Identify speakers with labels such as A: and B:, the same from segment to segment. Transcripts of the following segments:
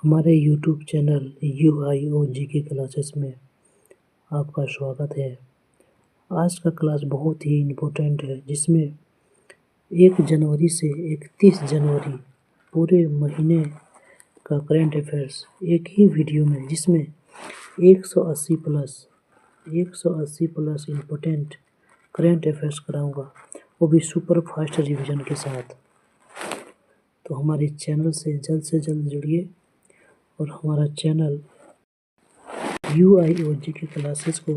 A: हमारे YouTube channel UIO GK classes में आपका स्वागत है। आज का क्लास बहुत ही इम्पोर्टेंट है, जिसमें 1 जनवरी से 31 जनवरी पूरे महीने का करंट अफेयर्स एक ही वीडियो में, जिसमें 180 प्लस इम्पोर्टेंट करंट अफेयर्स कराऊंगा, वो भी सुपर फास्ट रिवीजन के साथ। तो हमारे चैनल से जल्द जुड़िए और हमारा चैनल UIO GK क्लासेस को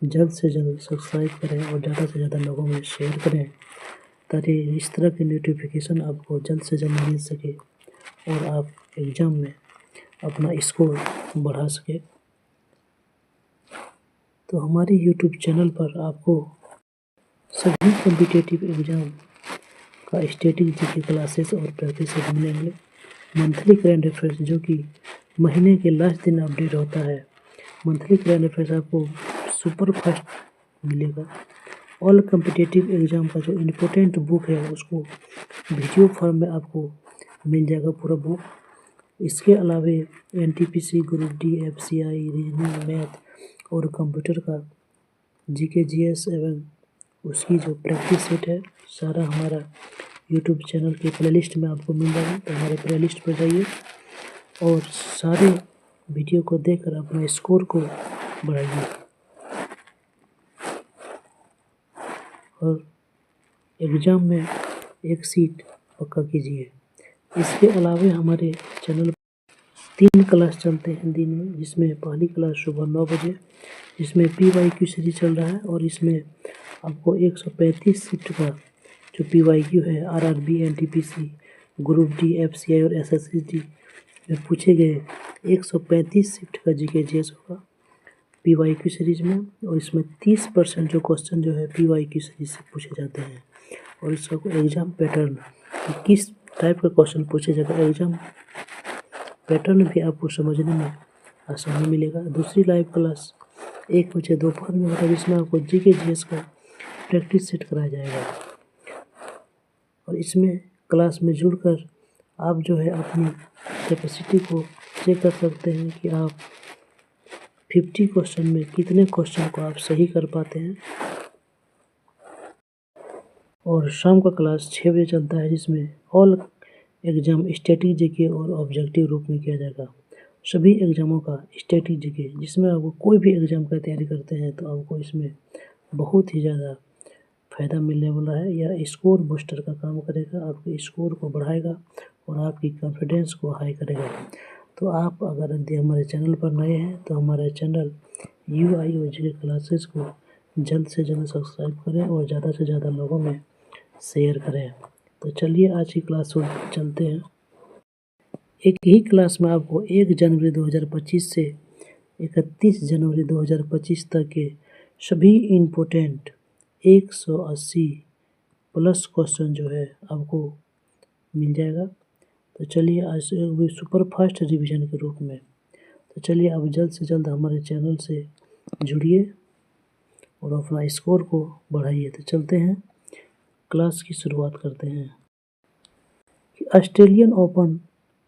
A: जल्द से जल्द सब्सक्राइब करें और ज़्यादा से ज़्यादा लोगों में शेयर करें, ताकि इस तरह की नोटिफिकेशन आपको जल्द से जल्द मिल सके और आप एग्ज़ाम में अपना स्कोर बढ़ा सके। तो हमारे यूट्यूब चैनल पर आपको सभी कॉम्पिटिटिव एग्ज़ाम का स्टैटिक GK क्लासेस और प्रैक्टिस सेट मिलेंगे। मंथली करंट अफेयर्स जो कि महीने के लास्ट दिन अपडेट होता है, मंथली करंट अफेयर्स आपको सुपर फास्ट मिलेगा। ऑल कॉम्पिटिटिव एग्ज़ाम का जो इम्पोर्टेंट बुक है, उसको वीडियो फॉर्म में आपको मिल जाएगा पूरा बुक। इसके अलावे NTPC, group D, FCI, reasoning, math और कंप्यूटर का GK GS एवं उसकी जो प्रैक्टिस सेट है, सारा हमारा यूट्यूब चैनल के प्लेलिस्ट में आपको मिल जाएगा। तो हमारे प्लेलिस्ट पर जाइए और सारे वीडियो को देखकर अपने स्कोर को बढ़ाइए और एग्ज़ाम में एक सीट पक्का कीजिए। इसके अलावे हमारे चैनल 3 क्लास चलते हैं दिन में, जिसमें पहली क्लास सुबह 9 बजे, जिसमें PYQ सीरीज चल रहा है और इसमें आपको 135 शिफ्ट का जो PYQ है RRB, NTPC, group D, FCI और SSSD में पूछे गए 135 शिफ्ट का GK GS होगा PYQ सीरीज में, और इसमें 30% जो क्वेश्चन जो है PYQ सीरीज से पूछे जाते हैं। और इसका एग्ज़ाम पैटर्न किस टाइप का क्वेश्चन पूछे जाएगा, एग्ज़ाम पैटर्न भी आपको समझने में आसानी मिलेगा। दूसरी लाइव क्लास 1 बजे दोपहर में होगा, जिसमें आपको GK GS का प्रैक्टिस सेट कराया जाएगा और इसमें क्लास में जुड़कर आप जो है अपनी कैपेसिटी को चेक कर सकते हैं कि आप 50 क्वेश्चन में कितने क्वेश्चन को आप सही कर पाते हैं। और शाम का क्लास 6 बजे चलता है, जिसमें ऑल एग्ज़ाम स्टैटिक GK और ऑब्जेक्टिव रूप में किया जाएगा। सभी एग्ज़ामों का स्टैटिक GK, जिसमें आपको कोई भी एग्ज़ाम का तैयारी करते हैं तो आपको इसमें बहुत ही ज़्यादा फ़ायदा मिलने वाला है। यह स्कोर बूस्टर का काम करेगा, आपके स्कोर को बढ़ाएगा और आपकी कॉन्फिडेंस को हाई करेगा। तो आप अगर यदि हमारे चैनल पर नए हैं तो हमारे चैनल UIO GK क्लासेस को जल्द से जल्द सब्सक्राइब करें और ज़्यादा से ज़्यादा लोगों में शेयर करें। तो चलिए आज की क्लास चलते हैं। एक ही क्लास में आपको 1 जनवरी 2025 से 31 जनवरी 2025 तक के सभी इम्पोर्टेंट 180 प्लस क्वेश्चन जो है आपको मिल जाएगा। तो चलिए आज भी सुपर फास्ट रिवीजन के रूप में। तो चलिए आप जल्द से जल्द हमारे चैनल से जुड़िए और अपना स्कोर को बढ़ाइए। तो चलते हैं, क्लास की शुरुआत करते हैं। ऑस्ट्रेलियन ओपन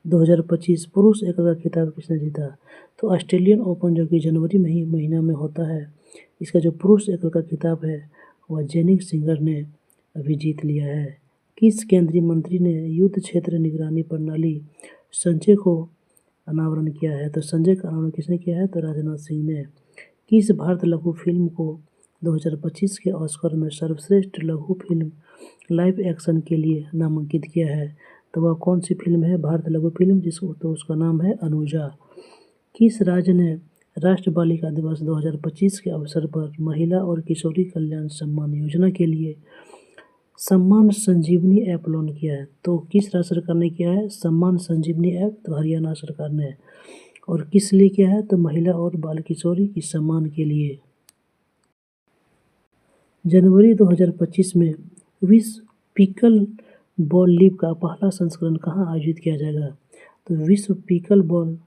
A: 2025 पुरुष एकल का खिताब किसने जीता? तो ऑस्ट्रेलियन ओपन जो कि जनवरी महीना में होता है, इसका जो पुरुष एकल का खिताब है वह जेनिक सिंगर ने अभी जीत लिया है। किस केंद्रीय मंत्री ने युद्ध क्षेत्र निगरानी प्रणाली संजय को अनावरण किया है? तो संजय का अनावरण किसने किया है? तो राजनाथ सिंह ने। किस भारत लघु फिल्म को 2025 के ऑस्कर में सर्वश्रेष्ठ लघु फिल्म लाइव एक्शन के लिए नामांकित किया है? तो वह कौन सी फिल्म है? भारत लघु फिल्म, जिसको तो उसका नाम है अनुजा। किस राज्य ने राष्ट्रीय बालिका दिवस 2025 के अवसर पर महिला और किशोरी कल्याण सम्मान योजना के लिए सम्मान संजीवनी ऐप लॉन्च किया है? तो किस राज्य सरकार ने किया है सम्मान संजीवनी ऐप? तो हरियाणा सरकार ने। और किस लिए किया है? तो महिला और बाल किशोरी की सम्मान के लिए। जनवरी 2025 में विश्व पिकल बॉल लीग का पहला संस्करण कहाँ आयोजित किया जाएगा? तो विश्व पिकल बॉल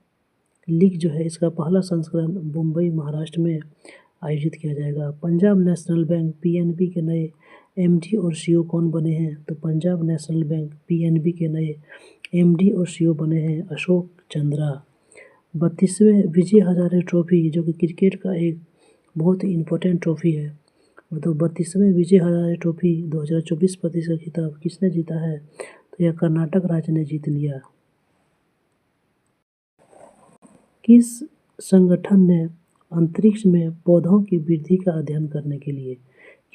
A: लीग जो है, इसका पहला संस्करण मुंबई महाराष्ट्र में आयोजित किया जाएगा। पंजाब नेशनल बैंक PNB के नए MD और CEO कौन बने हैं? तो पंजाब नेशनल बैंक PNB के नए MD और CEO बने हैं अशोक चंद्रा। 32वें विजय हजारे ट्रॉफी, जो कि क्रिकेट का एक बहुत ही इम्पोर्टेंट ट्रॉफी है, तो 32वें विजय हजारे ट्रॉफी 2024-25 का खिताब किसने जीता है? तो यह कर्नाटक राज्य ने जीत लिया। किस संगठन ने अंतरिक्ष में पौधों की वृद्धि का अध्ययन करने के लिए,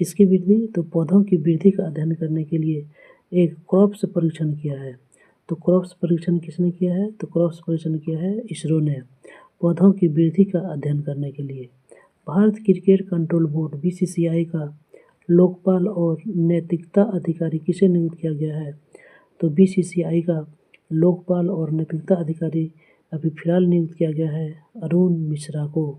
A: किसकी वृद्धि? तो पौधों की वृद्धि का अध्ययन करने के लिए एक क्रॉप्स परीक्षण किया है। तो क्रॉप्स परीक्षण किसने किया है? तो क्रॉप्स परीक्षण किया है इसरो ने, पौधों की वृद्धि का अध्ययन करने के लिए। Bharat cricket control board BCCI का लोकपाल और नैतिकता अधिकारी किसे नियुक्त किया गया है? तो BCCI का लोकपाल और नैतिकता अधिकारी अभी फिलहाल नियुक्त किया गया है अरुण मिश्रा को।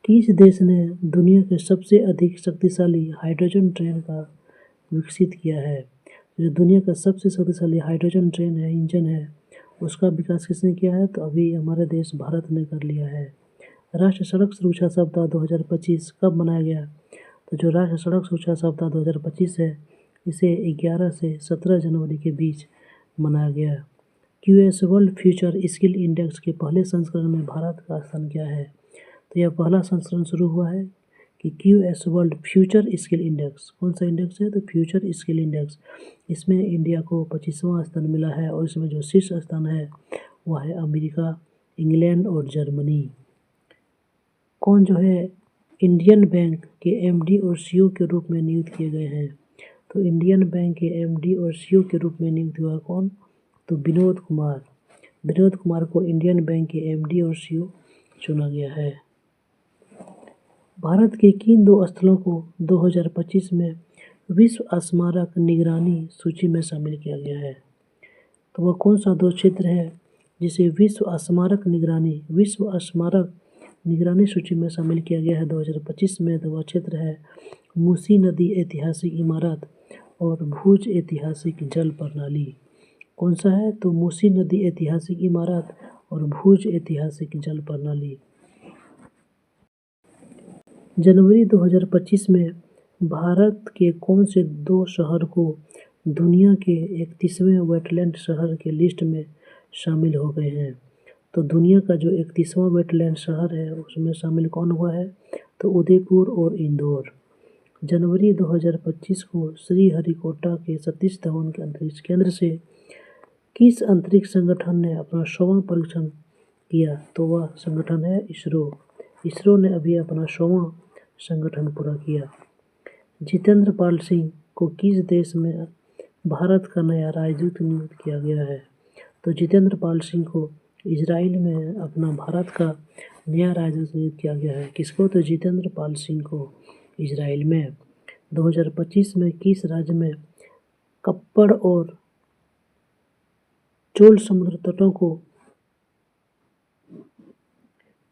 A: किस देश ने दुनिया के सबसे अधिक शक्तिशाली हाइड्रोजन ट्रेन का विकसित किया है? जो दुनिया का सबसे शक्तिशाली हाइड्रोजन ट्रेन है, इंजन है, उसका विकास किसने किया है? तो अभी हमारे देश भारत ने कर लिया है। राष्ट्रीय सड़क सुरक्षा सप्ताह 2025 कब मनाया गया? तो जो राष्ट्रीय सड़क सुरक्षा सप्ताह 2025 है, इसे 11 से 17 जनवरी के बीच मनाया गया। QS world future skill index के पहले संस्करण में भारत का स्थान क्या है? तो यह पहला संस्करण शुरू हुआ है कि QS world future skill index. कौन सा इंडेक्स है? तो फ्यूचर स्किल इंडेक्स। इसमें इंडिया को 25वां स्थान मिला है और इसमें जो शीर्ष स्थान है वह है अमेरिका, इंग्लैंड और जर्मनी। कौन जो है इंडियन बैंक के MD और CEO के रूप में नियुक्त किए गए हैं? तो इंडियन बैंक के MD और CEO के रूप में नियुक्त हुआ कौन? तो विनोद कुमार। विनोद कुमार को इंडियन बैंक के MD और CEO चुना गया है। भारत के किन दो स्थलों को 2025 में विश्व स्मारक निगरानी सूची में शामिल किया गया है? तो वह कौन सा दो क्षेत्र है जिसे विश्व स्मारक निगरानी सूची में शामिल किया गया है 2025 में? तो वह क्षेत्र है मूसी नदी ऐतिहासिक इमारत और भुज ऐतिहासिक जल प्रणाली। कौन सा है? तो मूसी नदी ऐतिहासिक इमारत और भुज ऐतिहासिक जल प्रणाली। जनवरी 2025 में भारत के कौन से दो शहर को दुनिया के 31वें वेटलैंड शहर के लिस्ट में शामिल हो गए हैं? तो दुनिया का जो 31वां वेटलैंड शहर है उसमें शामिल कौन हुआ है? तो उदयपुर और इंदौर। जनवरी 2025 को श्रीहरिकोटा के सतीश धवन के अंतरिक्ष केंद्र से किस अंतरिक्ष संगठन ने अपना 100वां परीक्षण किया? तो वह संगठन है इसरो। इसरो ने अभी अपना 100वां संगठन पूरा किया। जितेंद्र पाल सिंह को किस देश में भारत का नया राजदूत नियुक्त किया गया है? तो जितेंद्र पाल सिंह को इजराइल में अपना भारत का नया राजदूत नियुक्त किया गया है। किसको? तो जितेंद्र पाल सिंह को इजराइल में। 2025 में किस राज्य में कप्पड़ और चोल समुद्र तटों को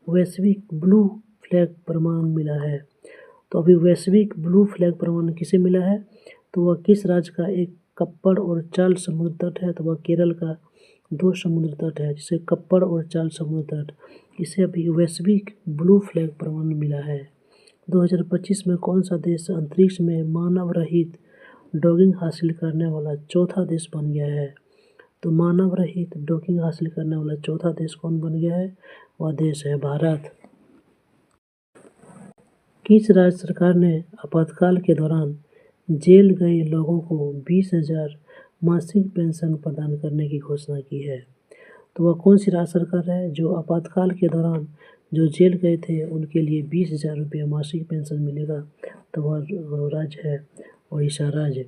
A: वैश्विक ब्लू फ्लैग प्रमाण मिला है? तो अभी वैश्विक ब्लू फ्लैग प्रमाण किसे मिला है? तो वह किस राज्य का एक कप्पड़ और चाल समुद्र तट है? तो वह केरल का 2 समुद्र तट है, जिसे कप्पड़ और चाल समुद्र तट, इसे अभी वैश्विक ब्लू फ्लैग प्रमाण मिला है। 2025 में कौन सा देश अंतरिक्ष में मानव रहित डॉकिंग हासिल करने वाला चौथा देश बन गया है? तो मानव रहित डॉकिंग हासिल करने वाला चौथा देश कौन बन गया है? वह देश है भारत। किस राज्य सरकार ने आपातकाल के दौरान जेल गए लोगों को 20,000 मासिक पेंशन प्रदान करने की घोषणा की है? तो वह कौन सी राज्य सरकार है जो आपातकाल के दौरान जो जेल गए थे उनके लिए 20,000 रुपये मासिक पेंशन मिलेगा? तो वह राज्य है उड़ीसा राज्य।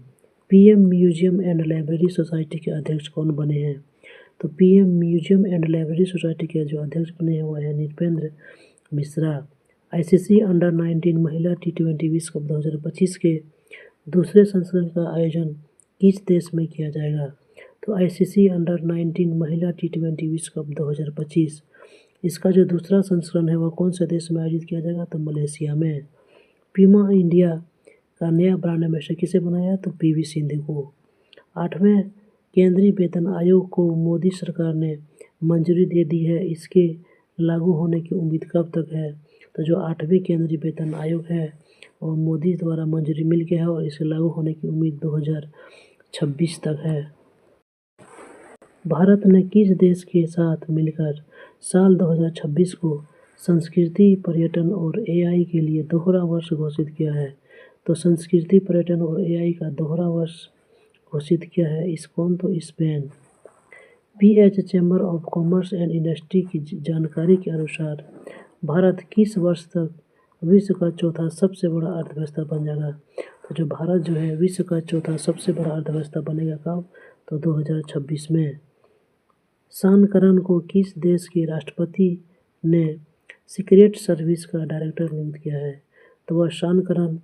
A: PM museum and library society के अध्यक्ष कौन बने हैं? तो PM museum and library society के जो अध्यक्ष बने हैं वह है नृपेंद्र मिश्रा। ICC अंडर-19 महिला T20 विश्व कप 2025 के दूसरे संस्करण का आयोजन किस देश में किया जाएगा? तो ICC अंडर-19 महिला T20 विश्व कप 2025, इसका जो दूसरा संस्करण है वह कौन से देश में आयोजित किया जाएगा? तो मलेशिया में। पीमा इंडिया का नया ब्रांड एम्बेसडर किसे बनाया? तो PV सिंधु को। 8वें केंद्रीय वेतन आयोग को मोदी सरकार ने मंजूरी दे दी है, इसके लागू होने की उम्मीद कब तक है? तो जो 8वें केंद्रीय वेतन आयोग है और मोदी द्वारा मंजूरी मिल गया है और इसे लागू होने की उम्मीद 2026 तक है। भारत ने किस देश के साथ मिलकर साल 2026 को संस्कृति, पर्यटन और एआई के लिए दोहरा वर्ष घोषित किया है? तो संस्कृति, पर्यटन और एआई का दोहरा वर्ष घोषित किया है इस्कॉन, तो Spain. PH chamber of commerce and industry की जानकारी के अनुसार भारत किस वर्ष तक विश्व का चौथा सबसे बड़ा अर्थव्यवस्था बन जाएगा? तो जो भारत जो है विश्व का चौथा सबसे बड़ा अर्थव्यवस्था बनेगा कब? तो 2026 में। शान करन को किस देश के राष्ट्रपति ने सीक्रेट सर्विस का डायरेक्टर नियुक्त किया है? तो वह शान करन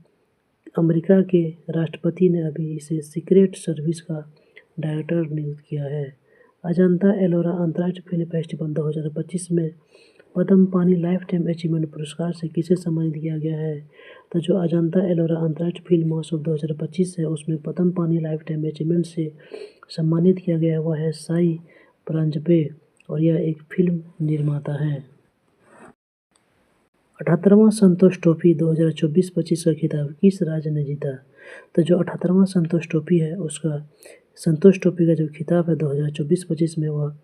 A: अमेरिका के राष्ट्रपति ने अभी इसे सीक्रेट सर्विस का डायरेक्टर नियुक्त किया है। अजंता एलोरा अंतर्राष्ट्रीय फिल्म फेस्टिवल 2025 में पद्म पानी लाइफ टाइम अचीवमेंट पुरस्कार से किसे सम्मानित किया गया है? तो जो अजंता एलोरा अंतर्राष्ट्रीय फिल्म महोत्सव 2025 है उसमें पद्म पानी लाइफ टाइम अचीवमेंट से सम्मानित किया गया है वह है साई परांजपे और यह एक फिल्म निर्माता है। 78वां संतोष ट्रॉफी 2024-25 का खिताब किस राज्य ने जीता? तो जो 78वां संतोष ट्रॉफी है उसका संतोष ट्रॉफी का जो खिताब है 2024-25 में वह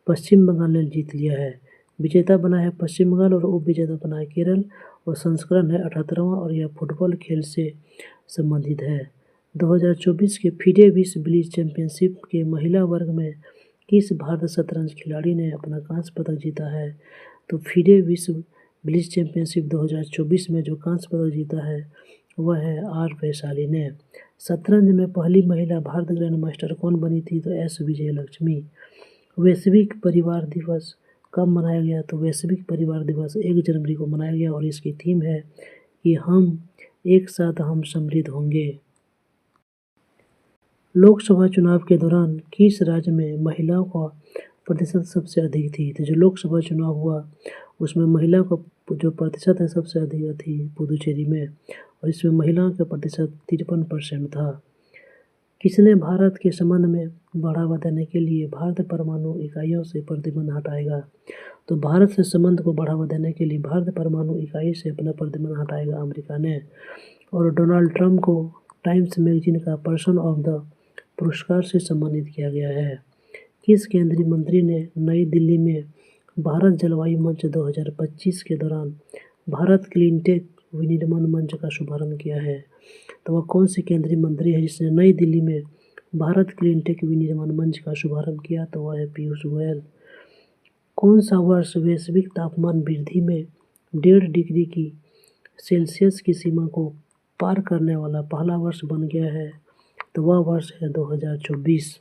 A: पश्चिम बंगाल ने जीत लिया है। विजेता बना है पश्चिम बंगाल और उप विजेता बना है केरल और संस्करण है 78वां और यह फुटबॉल खेल से संबंधित है। 2024 के फीडे विश्व ब्लिट्ज चैंपियनशिप के महिला वर्ग में किस भारतीय शतरंज खिलाड़ी ने अपना कांस्य पदक जीता है? तो फीडे विश्व ब्लिट्ज चैंपियनशिप 2024 में जो कांस्य पदक जीता है वह है आर वैशाली ने। शतरंज में पहली महिला भारत ग्रैंड मास्टर कौन बनी थी? तो एस विजयलक्ष्मी। वैश्विक परिवार दिवस कब मनाया गया? तो वैश्विक परिवार दिवस 1 जनवरी को मनाया गया और इसकी थीम है कि हम एक साथ हम समृद्ध होंगे। लोकसभा चुनाव के दौरान किस राज्य में महिलाओं का प्रतिशत सबसे अधिक थी? तो जो लोकसभा चुनाव हुआ उसमें महिलाओं का जो प्रतिशत है सबसे अधिक थी पुदुचेरी में और इसमें महिलाओं का प्रतिशत 53% था। किसने भारत के संबंध में बढ़ावा देने के लिए भारत परमाणु इकाइयों से प्रतिबंध हटाएगा? तो भारत से संबंध को बढ़ावा देने के लिए भारत परमाणु इकाई से अपना प्रतिबंध हटाएगा अमेरिका ने। और डोनाल्ड ट्रंप को टाइम्स मैगजीन का पर्सन ऑफ द पुरस्कार से सम्मानित किया गया है। किस केंद्रीय मंत्री ने नई दिल्ली में भारत जलवायु मंच 2025 के दौरान भारत क्लीनटेक विनिर्माण मंच का शुभारंभ किया है? तो वह कौन से केंद्रीय मंत्री है जिसने नई दिल्ली में भारत क्लीनटेक विनिर्माण मंच का शुभारंभ किया? तो वह है पीयूष गोयल। कौन सा वर्ष वैश्विक तापमान वृद्धि में 1.5 डिग्री की सेल्सियस की सीमा को पार करने वाला पहला वर्ष बन गया है? तो वह वर्ष है 2024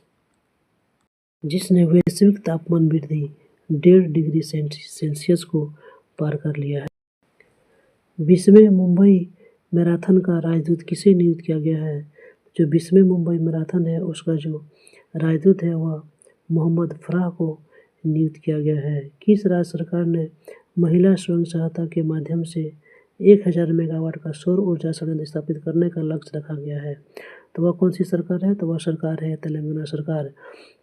A: जिसने वैश्विक तापमान वृद्धि 1.5 डिग्री सेल्सियस को पार कर लिया है। 20वें मुंबई मैराथन का राजदूत किसे नियुक्त किया गया है? जो 20वें मुंबई मैराथन है उसका जो राजदूत है वह मोहम्मद फराह को नियुक्त किया गया है। किस राज्य सरकार ने महिला स्वयं सहायता के माध्यम से 1000 मेगावाट का सौर ऊर्जा संयंत्र स्थापित करने का लक्ष्य रखा गया है? तो वह कौन सी सरकार है? तो वह सरकार है तेलंगाना सरकार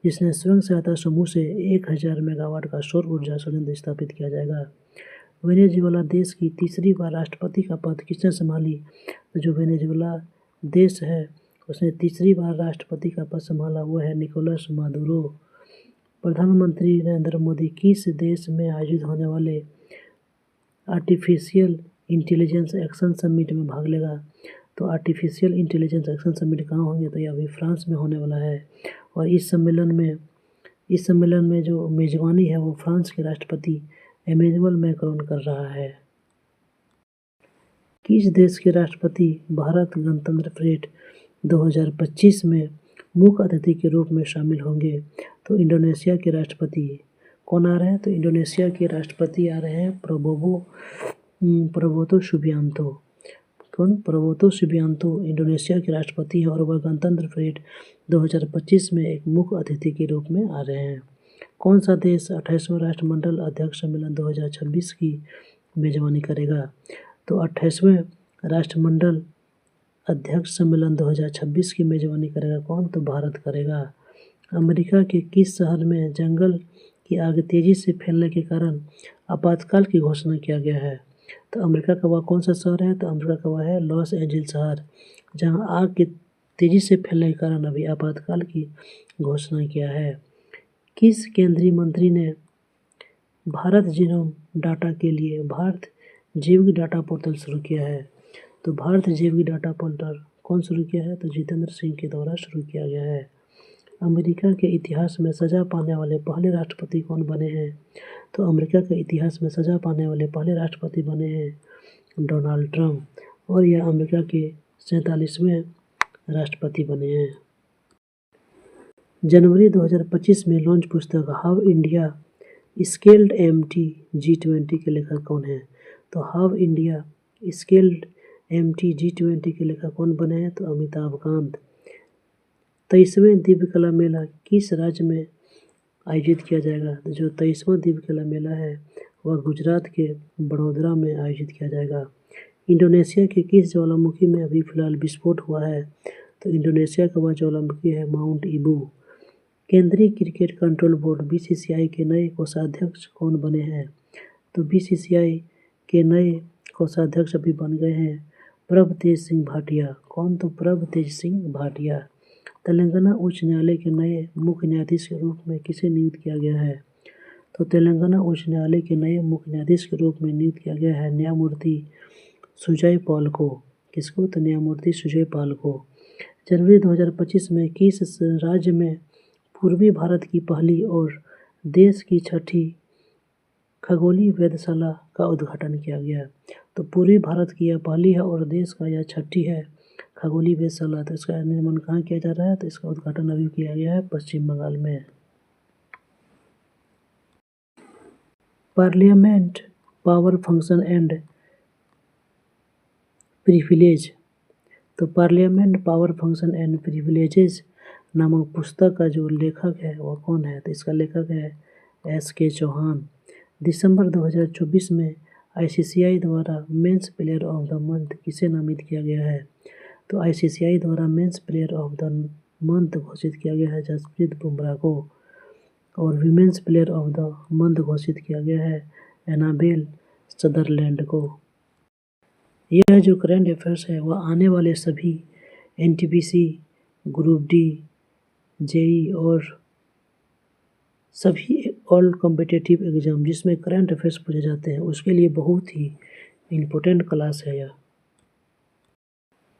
A: जिसने स्वयं सहायता समूह से 1000 मेगावाट का सौर ऊर्जा संयंत्र स्थापित किया जाएगा। वेनेजुएला देश की तीसरी बार राष्ट्रपति का पद किसने संभाली? तो जो वेनेजुएला देश है उसने तीसरी बार राष्ट्रपति का पद संभाला वो है निकोलस मादुरो। प्रधानमंत्री नरेंद्र मोदी किस देश में आयोजित होने वाले आर्टिफिशियल इंटेलिजेंस एक्शन समिट में भाग लेगा? तो आर्टिफिशियल इंटेलिजेंस एक्शन समिट कहाँ होंगे? तो यह अभी फ्रांस में होने वाला है और इस सम्मेलन में जो मेजबानी है वो फ्रांस के राष्ट्रपति एमेनुअल मैक्रोन कर रहा है। किस देश के राष्ट्रपति भारत गणतंत्र परेड 2025 में मुख्य अतिथि के रूप में शामिल होंगे? तो इंडोनेशिया के राष्ट्रपति कौन आ रहे हैं? तो इंडोनेशिया के राष्ट्रपति आ रहे हैं प्रबोवो सुबियांतो। कौन? प्रबोवो सुबियांतो इंडोनेशिया के राष्ट्रपति हैं और वह गणतंत्र परेड 2025 में एक मुख्य अतिथि के रूप में आ रहे हैं। कौन सा देश 28वां राष्ट्रमंडल अध्यक्ष सम्मेलन 2026 की मेजबानी करेगा? तो 28वें राष्ट्रमंडल अध्यक्ष सम्मेलन 2026 की मेजबानी करेगा कौन? तो भारत करेगा। अमेरिका के किस शहर में जंगल की आग तेजी से फैलने के कारण आपातकाल की घोषणा किया गया है? तो अमेरिका का वह कौन सा शहर है? तो अमेरिका का वह है लॉस एंजल्स शहर जहां आग के तेजी से फैलने के कारण अभी आपातकाल की घोषणा किया है। किस केंद्रीय मंत्री ने भारत जीनोम डाटा के लिए भारत जैविक डाटा पोर्टल शुरू किया है? तो भारत जैविक डाटा पोर्टल कौन शुरू किया है? तो जितेंद्र सिंह के द्वारा शुरू किया गया है। अमेरिका के इतिहास में सजा पाने वाले पहले राष्ट्रपति कौन बने हैं? तो अमेरिका के इतिहास में सजा पाने वाले पहले राष्ट्रपति बने हैं डोनाल्ड ट्रंप और यह अमेरिका के 47वें राष्ट्रपति बने हैं। जनवरी 2025 में लॉन्च पुस्तक how India scaled MT G20 के लेखक कौन है? तो how India scaled MT G20 के लेखक कौन बने हैं? तो अमिताभ कांत। 23वें दिव्य कला मेला किस राज्य में आयोजित किया जाएगा? तो जो 23वां दिव्य कला मेला है वह गुजरात के बड़ोदरा में आयोजित किया जाएगा। इंडोनेशिया के किस ज्वालामुखी में अभी फिलहाल विस्फोट हुआ है? तो इंडोनेशिया का वह ज्वालामुखी है माउंट ईबू। केंद्रीय क्रिकेट कंट्रोल बोर्ड BCCI के नए कोषाध्यक्ष कौन बने हैं? तो BCCI के नए कोषाध्यक्ष अभी बन गए हैं प्रभतेज सिंह भाटिया। कौन? तो प्रभतेज सिंह भाटिया। तेलंगाना उच्च न्यायालय के नए मुख्य न्यायाधीश के रूप में किसे नियुक्त किया गया है? तो तेलंगाना उच्च न्यायालय के नए मुख्य न्यायाधीश के रूप में नियुक्त किया गया है न्यायमूर्ति सुजय पॉल को। किसको? तो न्यायमूर्ति सुजय पॉल को। जनवरी 2025 में किस राज्य में पूर्वी भारत की पहली और देश की छठी खगोलीय वेधशाला का उद्घाटन किया गया? तो पूर्वी भारत की यह पहली है और देश का यह छठी है खगोलीय वेधशाला। तो इसका निर्माण कहाँ किया जा रहा है? तो इसका उद्घाटन अभी किया गया है पश्चिम बंगाल में। Parliament power function and privilege. तो parliament power function and privileges नामक पुस्तक का जो लेखक है वह कौन है? तो इसका लेखक है SK चौहान। दिसंबर 2024 में ICCI द्वारा men's player of the month किसे नामित किया गया है? तो ICCI द्वारा men's player of the month घोषित किया गया है जसप्रीत बुमराह को और women's player of the month घोषित किया गया है एनाबेल सदरलैंड को। यह जो करंट अफेयर्स है वह आने वाले सभी NTPC, ग्रुप D, JEE और सभी ऑल कॉम्पिटिटिव एग्जाम जिसमें करंट अफेयर्स पूछे जाते हैं उसके लिए बहुत ही इम्पोर्टेंट क्लास है यह।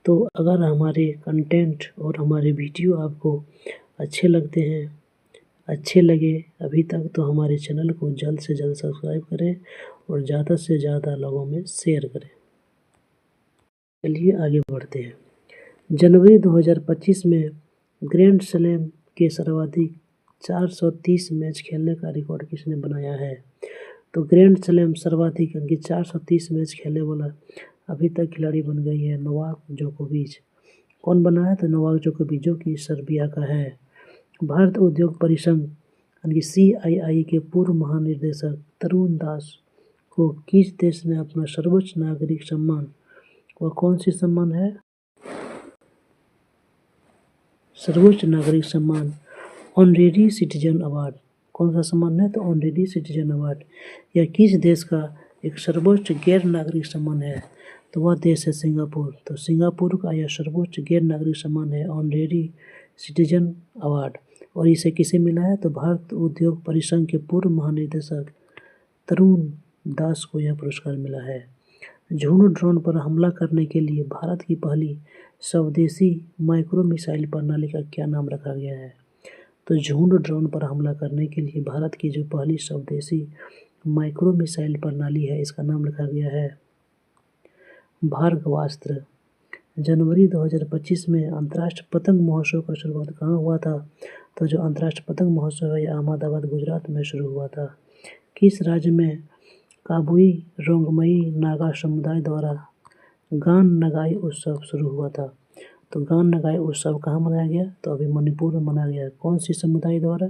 A: तो अगर हमारे कंटेंट और हमारे वीडियो आपको अच्छे लगते हैं, अच्छे लगे अभी तक, तो हमारे चैनल को जल्द से जल्द सब्सक्राइब करें और ज़्यादा से ज़्यादा लोगों में शेयर करें। चलिए आगे बढ़ते हैं। जनवरी 2025 में ग्रैंड स्लैम के सर्वाधिक 430 मैच खेलने का रिकॉर्ड किसने बनाया है? तो ग्रैंड स्लैम सर्वाधिक यानी 430 मैच खेलने वाला अभी तक खिलाड़ी बन गई है नोवाक जोकोविच। कौन बना है? तो नोवाक जोकोविच जो कि सर्बिया का है। भारत उद्योग परिसंघ यानी CII के पूर्व महानिदेशक तरुण दास को किस देश ने अपना सर्वोच्च नागरिक सम्मान, वह कौन सी सम्मान है? सर्वोच्च नागरिक सम्मान ऑनरेरी सिटीजन अवार्ड। कौन सा सम्मान है? तो ऑनरेरी सिटीजन अवार्ड। यह किस देश का एक सर्वोच्च गैर नागरिक सम्मान है? तो वह देश है सिंगापुर। तो सिंगापुर का यह सर्वोच्च गैर नागरिक सम्मान है ऑनरेरी सिटीजन अवार्ड और इसे किसे मिला है? तो भारत उद्योग परिसंघ के पूर्व महानिदेशक तरुण दास को यह पुरस्कार मिला है। झुंड ड्रोन पर हमला करने के लिए भारत की पहली स्वदेशी माइक्रो मिसाइल प्रणाली का क्या नाम रखा गया है? तो झुंड ड्रोन पर हमला करने के लिए भारत की जो पहली स्वदेशी माइक्रो मिसाइल प्रणाली है इसका नाम रखा गया है भार्गवास्त्र। जनवरी 2025 में अंतर्राष्ट्रीय पतंग महोत्सव का शुरुआत कहाँ हुआ था? तो जो अंतर्राष्ट्रीय पतंग महोत्सव है अहमदाबाद गुजरात में शुरू हुआ था। किस राज्य में काबुई रोंगमई नागा समुदाय द्वारा गान नगाई उत्सव शुरू हुआ था? तो गान नगाई उत्सव कहाँ मनाया गया? तो अभी मणिपुर में मनाया गया। कौन सी समुदाय द्वारा?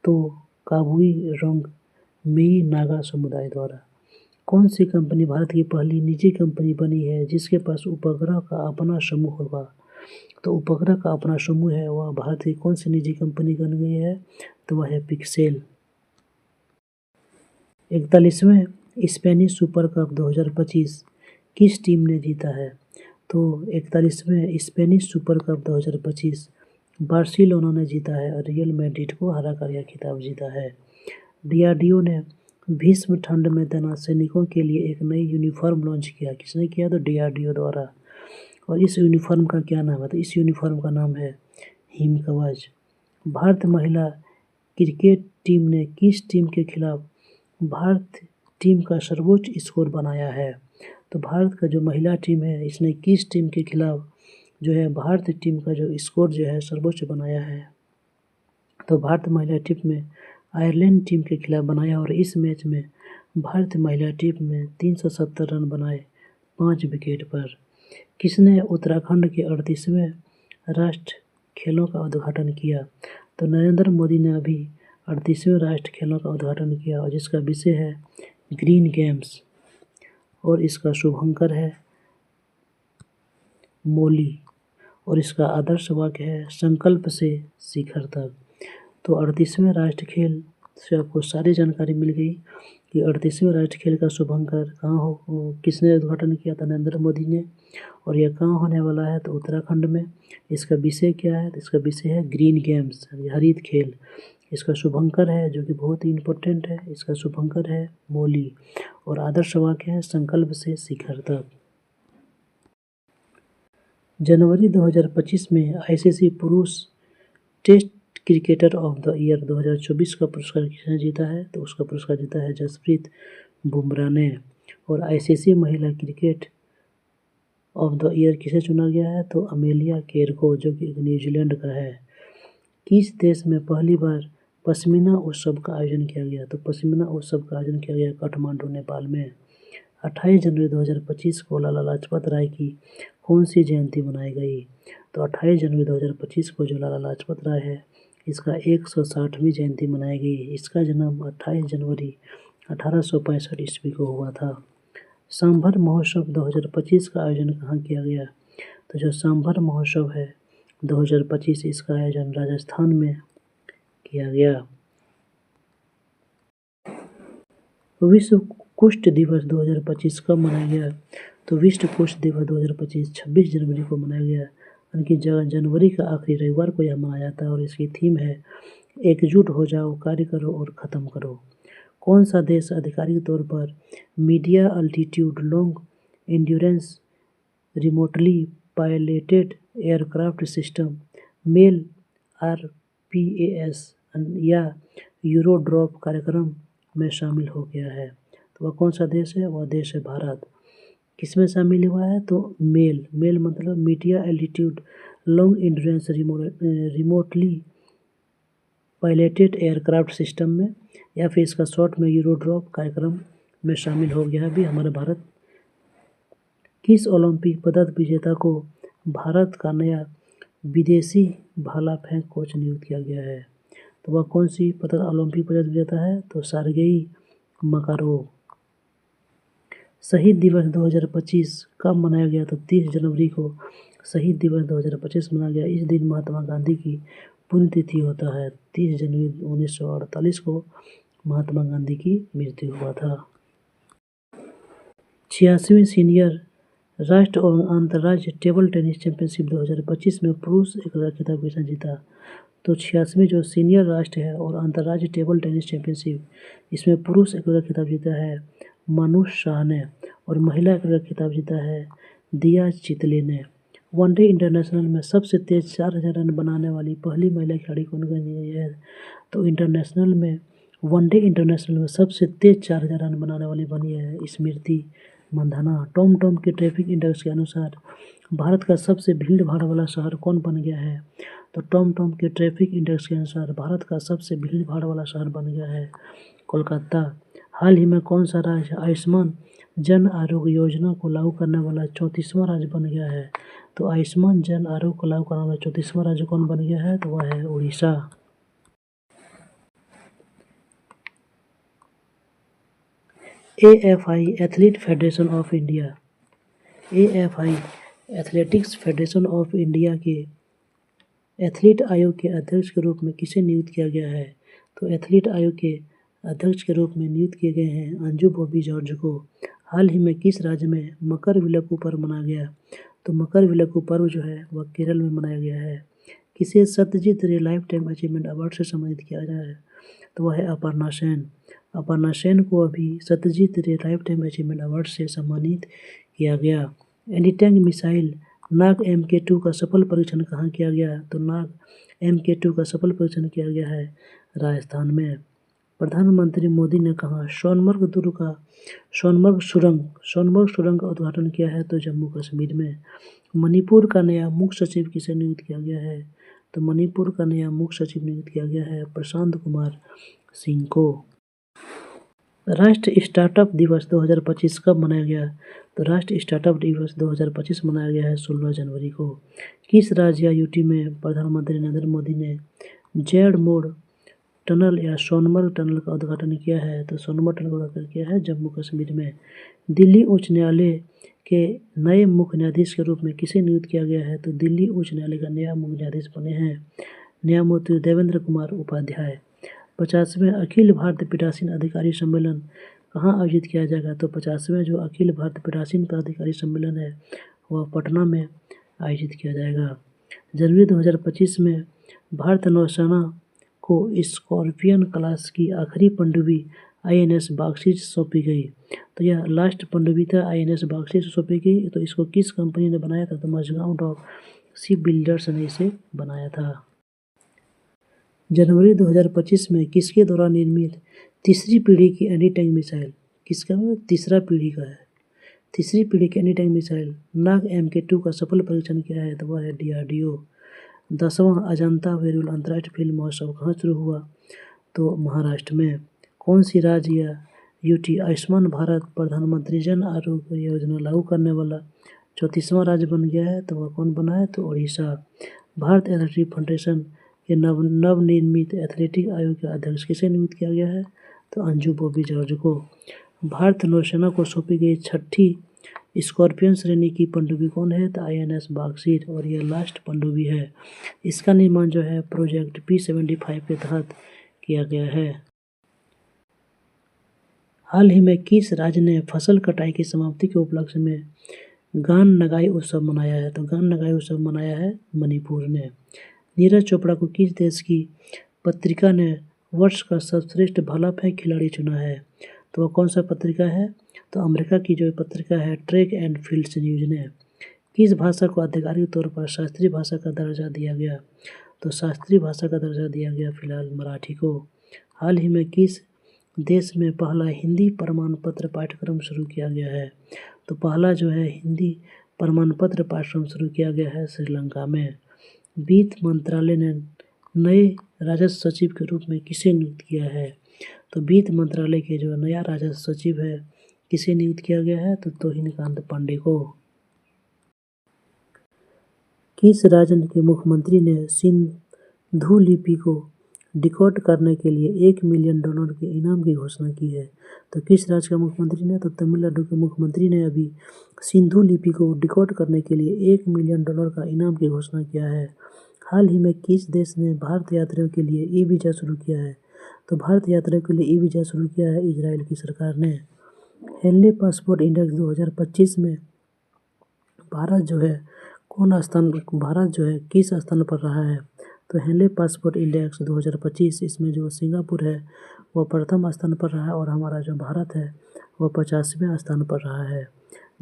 A: तो काबुई रोंगमई नागा समुदाय द्वारा। कौन सी कंपनी भारत की पहली निजी कंपनी बनी है जिसके पास उपग्रह का अपना समूह होगा? तो उपग्रह का अपना समूह है वह भारत की कौन सी निजी कंपनी बन गई है? तो वह है पिक्सेल। 41वें स्पेनिश सुपर कप 2025 किस टीम ने जीता है? तो 41वें स्पेनिश सुपर कप 2025 बार्सिलोना ने जीता है और रियल मैड्रिड को हराकर यह खिताब जीता है। डीआरडीओ ने भीष्म ठंड में तैनात सैनिकों के लिए एक नई यूनिफॉर्म लॉन्च किया। किसने किया? तो डीआरडीओ द्वारा। और इस यूनिफॉर्म का क्या नाम है? तो इस यूनिफॉर्म का नाम है हिमकवच। भारत महिला क्रिकेट टीम ने किस टीम के खिलाफ भारत टीम का सर्वोच्च स्कोर बनाया है? तो भारत का जो महिला टीम है इसने किस टीम के खिलाफ जो है भारत टीम का जो स्कोर जो है सर्वोच्च बनाया है? तो भारत महिला टीम में आयरलैंड टीम के खिलाफ बनाया और इस मैच में भारत महिला टीम में 370 रन बनाए 5 विकेट पर। किसने उत्तराखंड के 38वें राष्ट्रीय खेलों का उद्घाटन किया? तो नरेंद्र मोदी ने अभी 38वें राष्ट्रीय खेलों का उद्घाटन किया और जिसका विषय है ग्रीन गेम्स और इसका शुभंकर है मोली और इसका आदर्श वाक्य है संकल्प से शिखर तक। तो 38वें राष्ट्रीय खेल से आपको सारी जानकारी मिल गई कि 38वें राष्ट्रीय खेल का शुभंकर कहाँ हो, किसने उद्घाटन किया था? नरेंद्र मोदी ने। और यह कहाँ होने वाला है? तो उत्तराखंड में। इसका विषय क्या है? तो इसका विषय है ग्रीन गेम्स, हरित खेल। इसका शुभंकर है जो कि बहुत ही इम्पोर्टेंट है, इसका शुभंकर है मोली और आदर्श वाक्य है संकल्प से शिखर तक। जनवरी 2025 में आईसीसी पुरुष test cricketer of the year 2024 का पुरस्कार किसने जीता है? तो उसका पुरस्कार जीता है जसप्रीत बुमराह ने। और आईसीसी महिला क्रिकेट ऑफ द ईयर किसे चुना गया है? तो अमेलिया केर को, जो कि न्यूजीलैंड का है। किस देश में पहली बार पश्मीना उत्सव का आयोजन किया गया? तो पश्मीना उत्सव का आयोजन किया गया काठमांडू, नेपाल में। 28 जनवरी 2025 को लाला लाजपत राय की कौन सी जयंती मनाई गई? तो 28 जनवरी 2025 को जो लाला लाजपत राय है इसका 160वीं जयंती मनाई गई। इसका जन्म 28 जनवरी 1865 ईस्वी को हुआ था। सांभर महोत्सव 2025 का आयोजन कहाँ किया गया? तो जो सांभर महोत्सव है 2025 इसका आयोजन राजस्थान में किया गया। विश्व कुष्ठ दिवस 2025 कब मनाया गया? तो विश्व कुष्ठ दिवस 2025 26 जनवरी को मनाया गया, यानी कि जनवरी का आखिरी रविवार को यह मनाया जाता है और इसकी थीम है एकजुट हो जाओ, कार्य करो और ख़त्म करो। कौन सा देश आधिकारिक तौर पर medium altitude long endurance remotely piloted aircraft system male RPAS या यूरोड्रॉप कार्यक्रम में शामिल हो गया है? तो वह कौन सा देश है? वह देश है भारत। किसमें शामिल हुआ है? तो मेल मतलब medium altitude long endurance remotely piloted aircraft system में, या फिर इसका शॉर्ट में यूरोड्रॉप कार्यक्रम में शामिल हो गया है भी हमारा भारत। किस ओलंपिक पदक विजेता को भारत का नया विदेशी भाला फेंक कोच नियुक्त किया गया है? तो वह कौन सी ओलंपिक पदक विजेता है? तो सार्गेई मकारोव। शहीद दिवस 2025 कब मनाया गया? तो 30 जनवरी को शहीद दिवस 2025 मनाया गया। इस दिन महात्मा गांधी की पुण्यतिथि होता है। 30 जनवरी 1948 को महात्मा गांधी की मृत्यु हुआ था। 86वीं सीनियर राष्ट्रीय और अंतर्राष्ट्रीय टेबल टेनिस चैंपियनशिप 2025 में पुरुष एकल खिताब किसने जीता? तो 86वीं जो सीनियर राष्ट्रीय है और अंतर्राष्ट्रीय टेबल टेनिस चैंपियनशिप, इसमें पुरुष एकल खिताब जीता है मानुष शाह ने और महिला एकल खिताब जीता है दिया चितले ने। वनडे इंटरनेशनल में सबसे तेज 4000 रन बनाने वाली पहली महिला खिलाड़ी कौन बनी है? तो वनडे इंटरनेशनल में सबसे तेज 4000 रन बनाने वाली बनी है स्मृति मंधाना। टॉम के ट्रैफिक इंडेक्स के अनुसार भारत का सबसे भीड़ भाड़ वाला शहर कौन बन गया है? तो टॉम के ट्रैफिक इंडेक्स के अनुसार भारत का सबसे भीड़ भाड़ वाला शहर बन गया है कोलकाता। हाल ही में कौन सा राज्य आयुष्मान जन आरोग्य योजना को लागू करने वाला 34वां राज्य बन गया है? तो आयुष्मान जन आरोग्य को लागू करने वाला 34वां राज्य कौन बन गया है? तो वह है Orissa. AFI athlete federation of India, AFI athletics federation of India के एथलीट आयोग के अध्यक्ष के रूप में किसे नियुक्त किया गया है? तो एथलीट आयोग के अध्यक्ष के रूप में नियुक्त किए गए हैं अंजू बॉबी जॉर्ज को। हाल ही में किस राज्य में मकर विलक्कू पर्व मनाया गया? तो मकर विलक्कू पर्व जो है वह केरल में मनाया गया है। किसे सत्यजीत रे लाइफ टाइम अचीवमेंट अवार्ड से सम्मानित किया गया है? तो वह है अपर्णा सेन। अपर्णा सेन को अभी सत्यजीत रे लाइफ टाइम अचीवमेंट अवार्ड से सम्मानित किया गया। एंटी टैंक मिसाइल नाग MK2 का सफल परीक्षण कहाँ किया गया? तो नाग MK2 का सफल परीक्षण किया गया है राजस्थान में। प्रधानमंत्री मोदी ने कहा सोनमर्ग सुरंग का उद्घाटन किया है? तो जम्मू कश्मीर में। मणिपुर का नया मुख्य सचिव किसे नियुक्त किया गया है? तो मणिपुर का नया मुख्य सचिव नियुक्त किया गया है प्रशांत कुमार सिंह को। राष्ट्रीय स्टार्टअप दिवस 2025 कब मनाया गया? तो राष्ट्रीय स्टार्टअप दिवस 2025 मनाया गया है 16 जनवरी को। किस राज्य या यूटी में प्रधानमंत्री नरेंद्र मोदी ने जेड मोड़ टनल या सोनमर्ग टनल का उद्घाटन किया है? तो सोनमर्ग टनल का उद्घाटन किया है जम्मू कश्मीर में। दिल्ली उच्च न्यायालय के नए मुख्य न्यायाधीश के रूप में किसे नियुक्त किया गया है? तो दिल्ली उच्च न्यायालय का नया मुख्य न्यायाधीश बने हैं न्यायमूर्ति देवेंद्र कुमार उपाध्याय। 50वें अखिल भारतीय पीठासीन अधिकारी सम्मेलन कहाँ आयोजित किया जाएगा? तो 50वें जो अखिल भारतीय पीठासीन अधिकारी सम्मेलन है वह पटना में आयोजित किया जाएगा। जनवरी 2025 में भारतीय नौसेना को स्कॉर्पियन क्लास की आखिरी पनडुब्बी INS बख्शीश सौंपी गई। तो यह लास्ट पनडुब्बी था, INS बख्शीश सौंपी गई। तो इसको किस कंपनी ने बनाया था? तो मझगांव डॉक शिप बिल्डर्स ने इसे बनाया था। जनवरी 2025 में किसके द्वारा निर्मित तीसरी पीढ़ी की एंटी टैंक मिसाइल, किसका तीसरा पीढ़ी का है, तीसरी पीढ़ी की एंटी टैंक मिसाइल नाग MK2 का सफल परीक्षण किया है? तो वह है DRDO। 10वां अजंता वेरूल अंतर्राष्ट्रीय फिल्म महोत्सव कहाँ शुरू हुआ? तो महाराष्ट्र में। कौन सी राज्य या यूटी आयुष्मान भारत प्रधानमंत्री जन आरोग्य योजना लागू करने वाला 34वां राज्य बन गया है? तो वह कौन बना है? तो उड़ीसा। भारत एथलेटिक फाउंडेशन के नवनिर्मित एथलेटिक आयोग के अध्यक्ष किसे नियुक्त किया गया है? तो अंजू बॉबी जॉर्ज को। भारतीय नौसेना को सौंपी गई छठी स्कॉर्पियन श्रेणी की पनडुब्बी कौन है? तो INS बख्शीश, और यह लास्ट पनडुब्बी है। इसका निर्माण जो है प्रोजेक्ट P75 के तहत किया गया है। हाल ही में किस राज्य ने फसल कटाई की समाप्ति के उपलक्ष्य में गान नगाई उत्सव मनाया है? तो गान नगाई उत्सव मनाया है मणिपुर ने। नीरज चोपड़ा को किस देश की पत्रिका ने वर्ष का सर्वश्रेष्ठ भाला फेंक खिलाड़ी चुना है? तो वह कौन सा पत्रिका है? तो अमेरिका की जो पत्रिका है ट्रैक एंड फील्ड्स न्यूज ने। किस भाषा को आधिकारिक तौर पर शास्त्रीय भाषा का दर्जा दिया गया? तो शास्त्रीय भाषा का दर्जा दिया गया फिलहाल मराठी को। हाल ही में किस देश में पहला हिंदी प्रमाण पत्र पाठ्यक्रम शुरू किया गया है? तो पहला जो है हिंदी प्रमाण पत्र पाठ्यक्रम शुरू किया गया है श्रीलंका में। वित्त मंत्रालय ने नए राजस्व सचिव के रूप में किसे नियुक्त किया है? तो वित्त मंत्रालय के जो नया राजस्व सचिव है किसे नियुक्त किया गया है? तो तोहिनीकांत पांडे को। किस राज्य के मुख्यमंत्री ने सिंधु लिपि को डिकोड करने के लिए $1 मिलियन के इनाम की घोषणा की है? तो किस राज्य का मुख्यमंत्री ने? तो तमिलनाडु के मुख्यमंत्री ने अभी सिंधु लिपि को डिकोड करने के लिए $1 मिलियन का इनाम की घोषणा किया है। हाल ही में किस देश ने भारत यात्रियों के लिए ई-वीज़ा शुरू किया है? तो भारत यात्रियों के लिए ई-वीज़ा शुरू किया है इजराइल की सरकार ने। हेनले पासपोर्ट इंडेक्स 2025 में भारत जो है किस स्थान पर रहा है? तो हेनले पासपोर्ट इंडेक्स 2025 इसमें जो सिंगापुर है वह प्रथम स्थान पर रहा है और हमारा जो भारत है वह 50वें स्थान पर रहा है।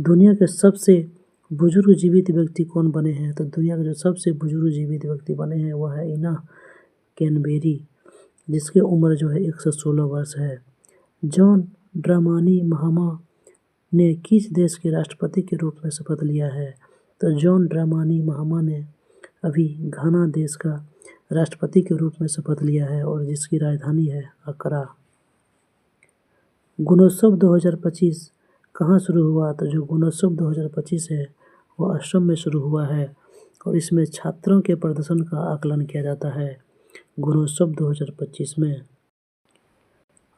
A: दुनिया के सबसे बुजुर्ग जीवित व्यक्ति कौन बने हैं? तो दुनिया के जो सबसे बुजुर्ग जीवित व्यक्ति बने हैं वह है इना कैनबेरी, जिसकी उम्र जो है 116 वर्ष है। जॉन ड्रामानी महामा ने किस देश के राष्ट्रपति के रूप में शपथ लिया है? तो जॉन ड्रामानी महामा ने अभी घाना देश का राष्ट्रपति के रूप में शपथ लिया है और जिसकी राजधानी है अकरा। गुणोत्सव 2025 कहाँ शुरू हुआ? तो जो गुणोत्सव 2025 है वह असम में शुरू हुआ है और इसमें छात्रों के प्रदर्शन का आकलन किया जाता है गुणोत्सव 2025 में।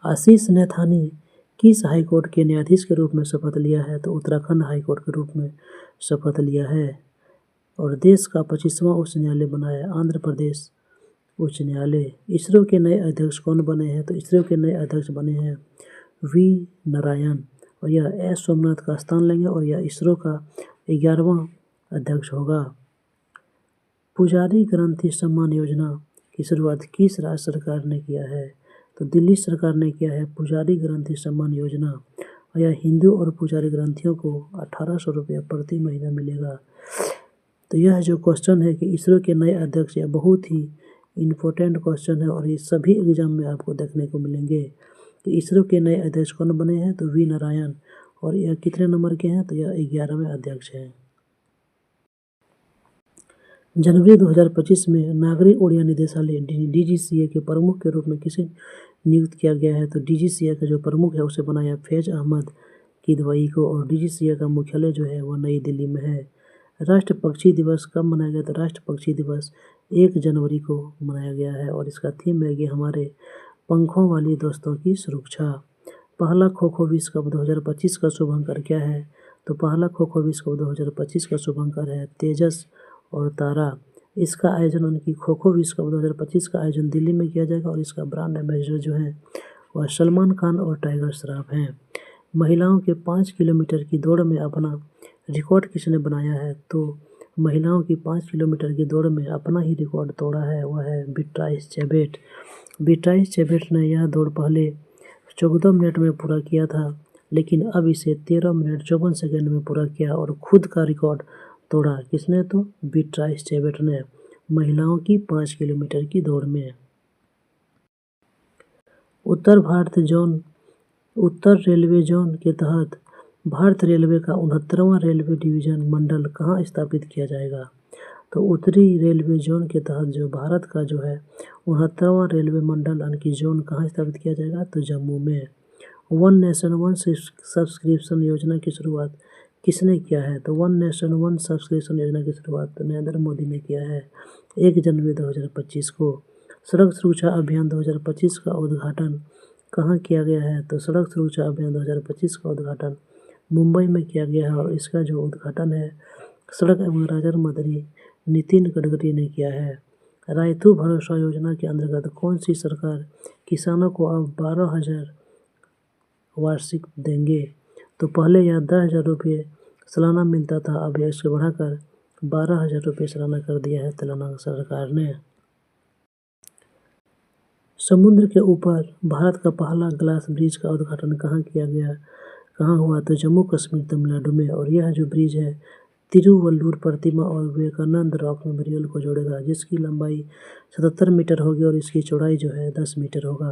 A: आशीष नैथानी किस हाईकोर्ट के न्यायाधीश के रूप में शपथ लिया है? तो उत्तराखंड हाईकोर्ट के रूप में शपथ लिया है और देश का 25वां उच्च न्यायालय बना है आंध्र प्रदेश उच्च न्यायालय। इसरो के नए अध्यक्ष कौन बने हैं? तो इसरो के नए अध्यक्ष बने हैं V नारायण और यह S सोमनाथ का स्थान लेंगे और यह इसरो का 11वां अध्यक्ष होगा। पुजारी ग्रंथि सम्मान योजना की शुरुआत किस राज्य सरकार ने किया है? तो दिल्ली सरकार ने किया है पुजारी ग्रंथि सम्मान योजना। और यह हिंदू और पुजारी ग्रंथियों को 1800 रुपये प्रति महीना मिलेगा। तो यह जो क्वेश्चन है कि इसरो के नए अध्यक्ष, यह बहुत ही इम्पोर्टेंट क्वेश्चन है और ये सभी एग्जाम में आपको देखने को मिलेंगे कि इसरो के नए अध्यक्ष कौन बने हैं। तो वी नारायण। और यह कितने नंबर के हैं? तो यह 11वें अध्यक्ष हैं। जनवरी 2025 में नागरिक उड्डयन निदेशालय DGCA के प्रमुख के रूप में किसे नियुक्त किया गया है? तो DGCA का जो प्रमुख है उसे बनाया फैज अहमद किदवई को। और DGCA का मुख्यालय जो है वह नई दिल्ली में है। राष्ट्र पक्षी दिवस कब मनाया गया? तो राष्ट्र पक्षी दिवस 1 जनवरी को मनाया गया है और इसका थीम है कि हमारे पंखों वाली दोस्तों की सुरक्षा। पहला खो खो विश्व कप 2025 का शुभांकर क्या है? तो पहला खो खो विश्व कप 2025 का शुभांकर है तेजस और तारा। इसका आयोजन उनकी खो खो विश्व कप 2025 का आयोजन दिल्ली में किया जाएगा और इसका ब्रांड एम्बेसडर जो है वह सलमान खान और टाइगर श्रॉफ हैं। महिलाओं के 5 किलोमीटर की दौड़ में अपना रिकॉर्ड किसने बनाया है? तो महिलाओं की 5 किलोमीटर की दौड़ में अपना ही रिकॉर्ड तोड़ा है, वह है बीट्राइस चेबेट। बीट्राइस चेबेट ने यह दौड़ पहले 14 मिनट में पूरा किया था, लेकिन अब इसे 13 मिनट 54 सेकंड में पूरा किया और खुद का रिकॉर्ड तोड़ा। किसने? तो बीट्राइस चेबेट ने, महिलाओं की 5 किलोमीटर की दौड़ में। उत्तर रेलवे जोन के तहत भारत रेलवे का 69वां रेलवे डिवीजन मंडल कहाँ स्थापित किया जाएगा? तो उत्तरी रेलवे जोन के तहत जो भारत का जो है 69वां रेलवे मंडल यानी कि जोन कहाँ स्थापित किया जाएगा? तो जम्मू में। वन नेशन वन सब्सक्रिप्शन योजना की शुरुआत किसने किया है? तो वन नेशन वन सब्सक्रिप्शन योजना की शुरुआत नरेंद्र मोदी ने किया है 1 जनवरी 2025 को। सड़क सुरक्षा अभियान 2025 का उद्घाटन कहाँ किया गया है? तो सड़क सुरक्षा अभियान 2025 का उद्घाटन मुंबई में किया गया है और इसका जो उद्घाटन है सड़क एवं राजमार्ग मंत्री नितिन गडकरी ने किया है। रायतू भरोसा योजना के अंतर्गत कौन सी सरकार किसानों को अब 12,000 वार्षिक देंगे? तो पहले यह 10,000 रुपये सालाना मिलता था, अब यह इसे बढ़ाकर 12,000 रुपये सालाना कर दिया है तेलंगाना सरकार ने। समुद्र के ऊपर भारत का पहला ग्लास ब्रिज का उद्घाटन कहाँ हुआ? तो जम्मू कश्मीर तमिलनाडु में। और यह जो ब्रिज है तिरुवल्लुवर प्रतिमा और विवेकानंद रॉक मेमोरियल को जोड़ेगा, जिसकी लंबाई 77 मीटर होगी और इसकी चौड़ाई जो है 10 मीटर होगा।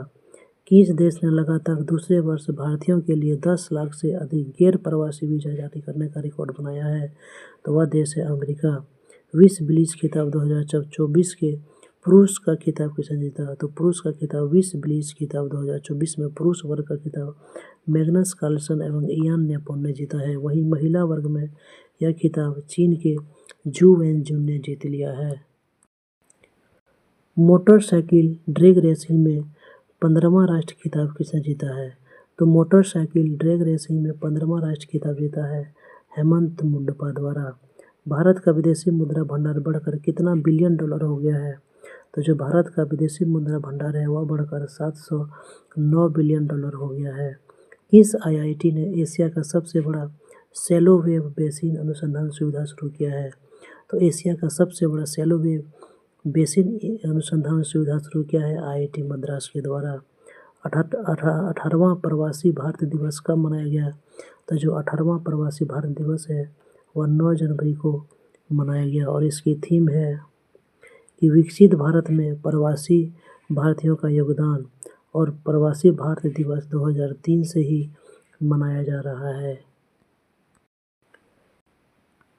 A: किस देश ने लगातार दूसरे वर्ष भारतीयों के लिए 10 लाख से अधिक गैर प्रवासी वीजा जारी करने का रिकॉर्ड बनाया है? तो वह देश है अमेरिका। विश्व ब्लिट्ज खिताब 2024 के पुरुष का खिताब किसने जीता? तो पुरुष का खिताब विश्व ब्लिट्ज खिताब 2024 में पुरुष वर्ग का खिताब मैग्नस कार्लसन एवं इयान नेपोन ने जीता है। वहीं महिला वर्ग में यह खिताब चीन के जू वेनजुन ने जीत लिया है। मोटरसाइकिल ड्रैग रेसिंग में 15वां राष्ट्रीय खिताब किसने जीता है? तो मोटरसाइकिल ड्रैग रेसिंग में 15वां राष्ट्रीय खिताब जीता है हेमंत मुंडपा द्वारा। भारत का विदेशी मुद्रा भंडार बढ़कर कितना बिलियन डॉलर हो गया है? तो जो भारत का विदेशी मुद्रा भंडार है वह बढ़कर 709 बिलियन डॉलर हो गया है। किस IIT ने एशिया का सबसे बड़ा शैलो वेव बेसिन अनुसंधान सुविधा शुरू किया है? तो एशिया का सबसे बड़ा शैलो वेव बेसिन अनुसंधान सुविधा शुरू किया है IIT मद्रास के द्वारा। 18वां प्रवासी भारत दिवस कब मनाया गया? तो जो 18वां प्रवासी भारत दिवस है वह 9 जनवरी को मनाया गया और इसकी थीम है कि विकसित भारत में प्रवासी भारतीयों का योगदान। और प्रवासी भारत दिवस 2003 से ही मनाया जा रहा है।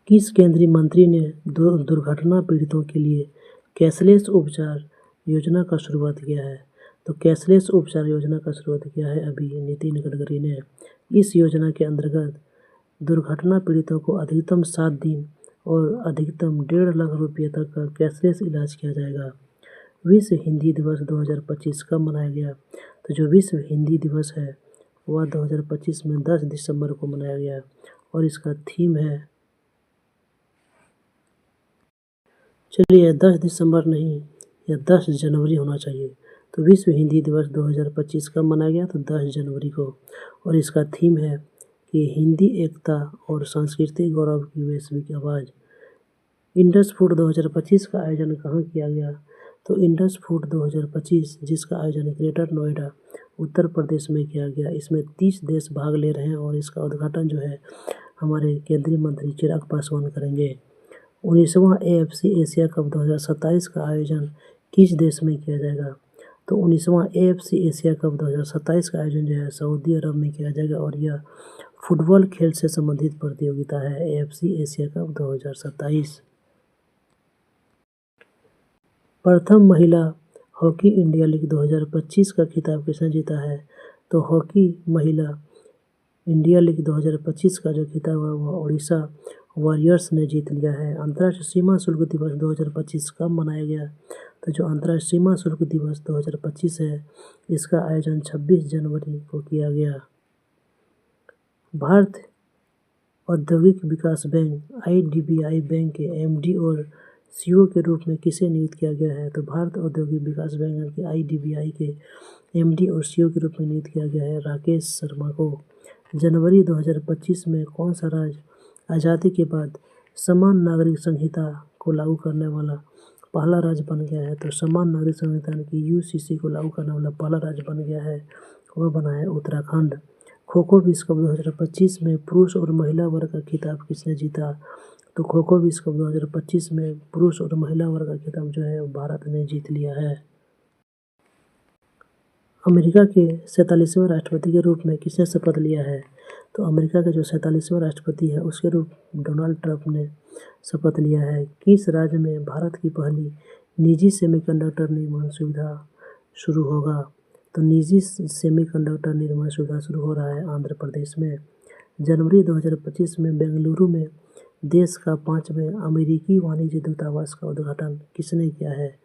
A: किस केंद्रीय मंत्री ने दुर्घटना पीड़ितों के लिए कैशलेस उपचार योजना का शुरुआत किया है? तो कैशलेस उपचार योजना का शुरुआत किया है अभी नितिन गडकरी ने। इस योजना के अंतर्गत दुर्घटना पीड़ितों को अधिकतम 7 दिन और अधिकतम 1.5 लाख रुपये तक का कैशलेस इलाज किया जाएगा। विश्व हिंदी दिवस 2025 कब मनाया गया? तो जो विश्व हिंदी दिवस है वह 2025 में 10 दिसंबर को मनाया गया और इसका थीम है, चलिए 10 दिसंबर नहीं, यह 10 जनवरी होना चाहिए। तो विश्व हिंदी दिवस 2025 कब मनाया गया? तो 10 जनवरी को और इसका थीम है कि हिंदी एकता और सांस्कृतिक गौरव की वैश्विक आवाज़। इंडस फूड 2025 का आयोजन कहाँ किया गया? तो इंडस फूड 2025 जिसका आयोजन ग्रेटर नोएडा उत्तर प्रदेश में किया गया। इसमें 30 देश भाग ले रहे हैं और इसका उद्घाटन जो है हमारे केंद्रीय मंत्री चिराग पासवान करेंगे। 19वां AFC एशिया कप 2027 का आयोजन किस देश में किया जाएगा? तो 19वां AFC एशिया कप 2027 का आयोजन जो है सऊदी अरब में किया जाएगा और यह फुटबॉल खेल से संबंधित प्रतियोगिता है AFC एशिया कप 2027। प्रथम महिला हॉकी इंडिया लीग 2025 का खिताब किसने जीता है? तो हॉकी महिला इंडिया लीग 2025 का जो खिताब है वह उड़ीसा वॉरियर्स ने जीत लिया है। अंतर्राष्ट्रीय सीमा शुल्क दिवस 2025 कब मनाया गया? तो जो अंतर्राष्ट्रीय सीमा शुल्क दिवस 2025 है इसका आयोजन 26 जनवरी को किया गया। भारत औद्योगिक विकास बैंक IDBI बैंक के MD और CEO के रूप में किसे नियुक्त किया गया है? तो भारत औद्योगिक विकास बैंक के IDBI के MD और CEO के रूप में नियुक्त किया गया है राकेश शर्मा को। जनवरी 2025 में कौन सा राज्य आज़ादी के बाद समान नागरिक संहिता को लागू करने वाला पहला राज्य बन गया है? तो समान नागरिक संहिता की UCC को लागू करने वाला पहला राज्य बन गया है, वह बना है उत्तराखंड। खो खो विश्व कप 2025 में पुरुष और महिला वर्ग का खिताब किसने जीता? तो खो खो विश्व कप 2025 में पुरुष और महिला वर्ग का खिताब जो है भारत ने जीत लिया है। अमेरिका के 47वें राष्ट्रपति के रूप में किसने शपथ लिया है? तो अमेरिका के जो 47वें राष्ट्रपति है उसके रूप डोनाल्ड ट्रंप ने शपथ लिया है। किस राज्य में भारत की पहली निजी सेमीकंडक्टर निर्माण सुविधा शुरू होगा? तो निजी सेमीकंडक्टर निर्माण सुविधा शुरू हो रहा है आंध्र प्रदेश में। जनवरी 2025 में बेंगलुरु में देश का 5वें अमेरिकी वाणिज्य दूतावास का उद्घाटन किसने किया है?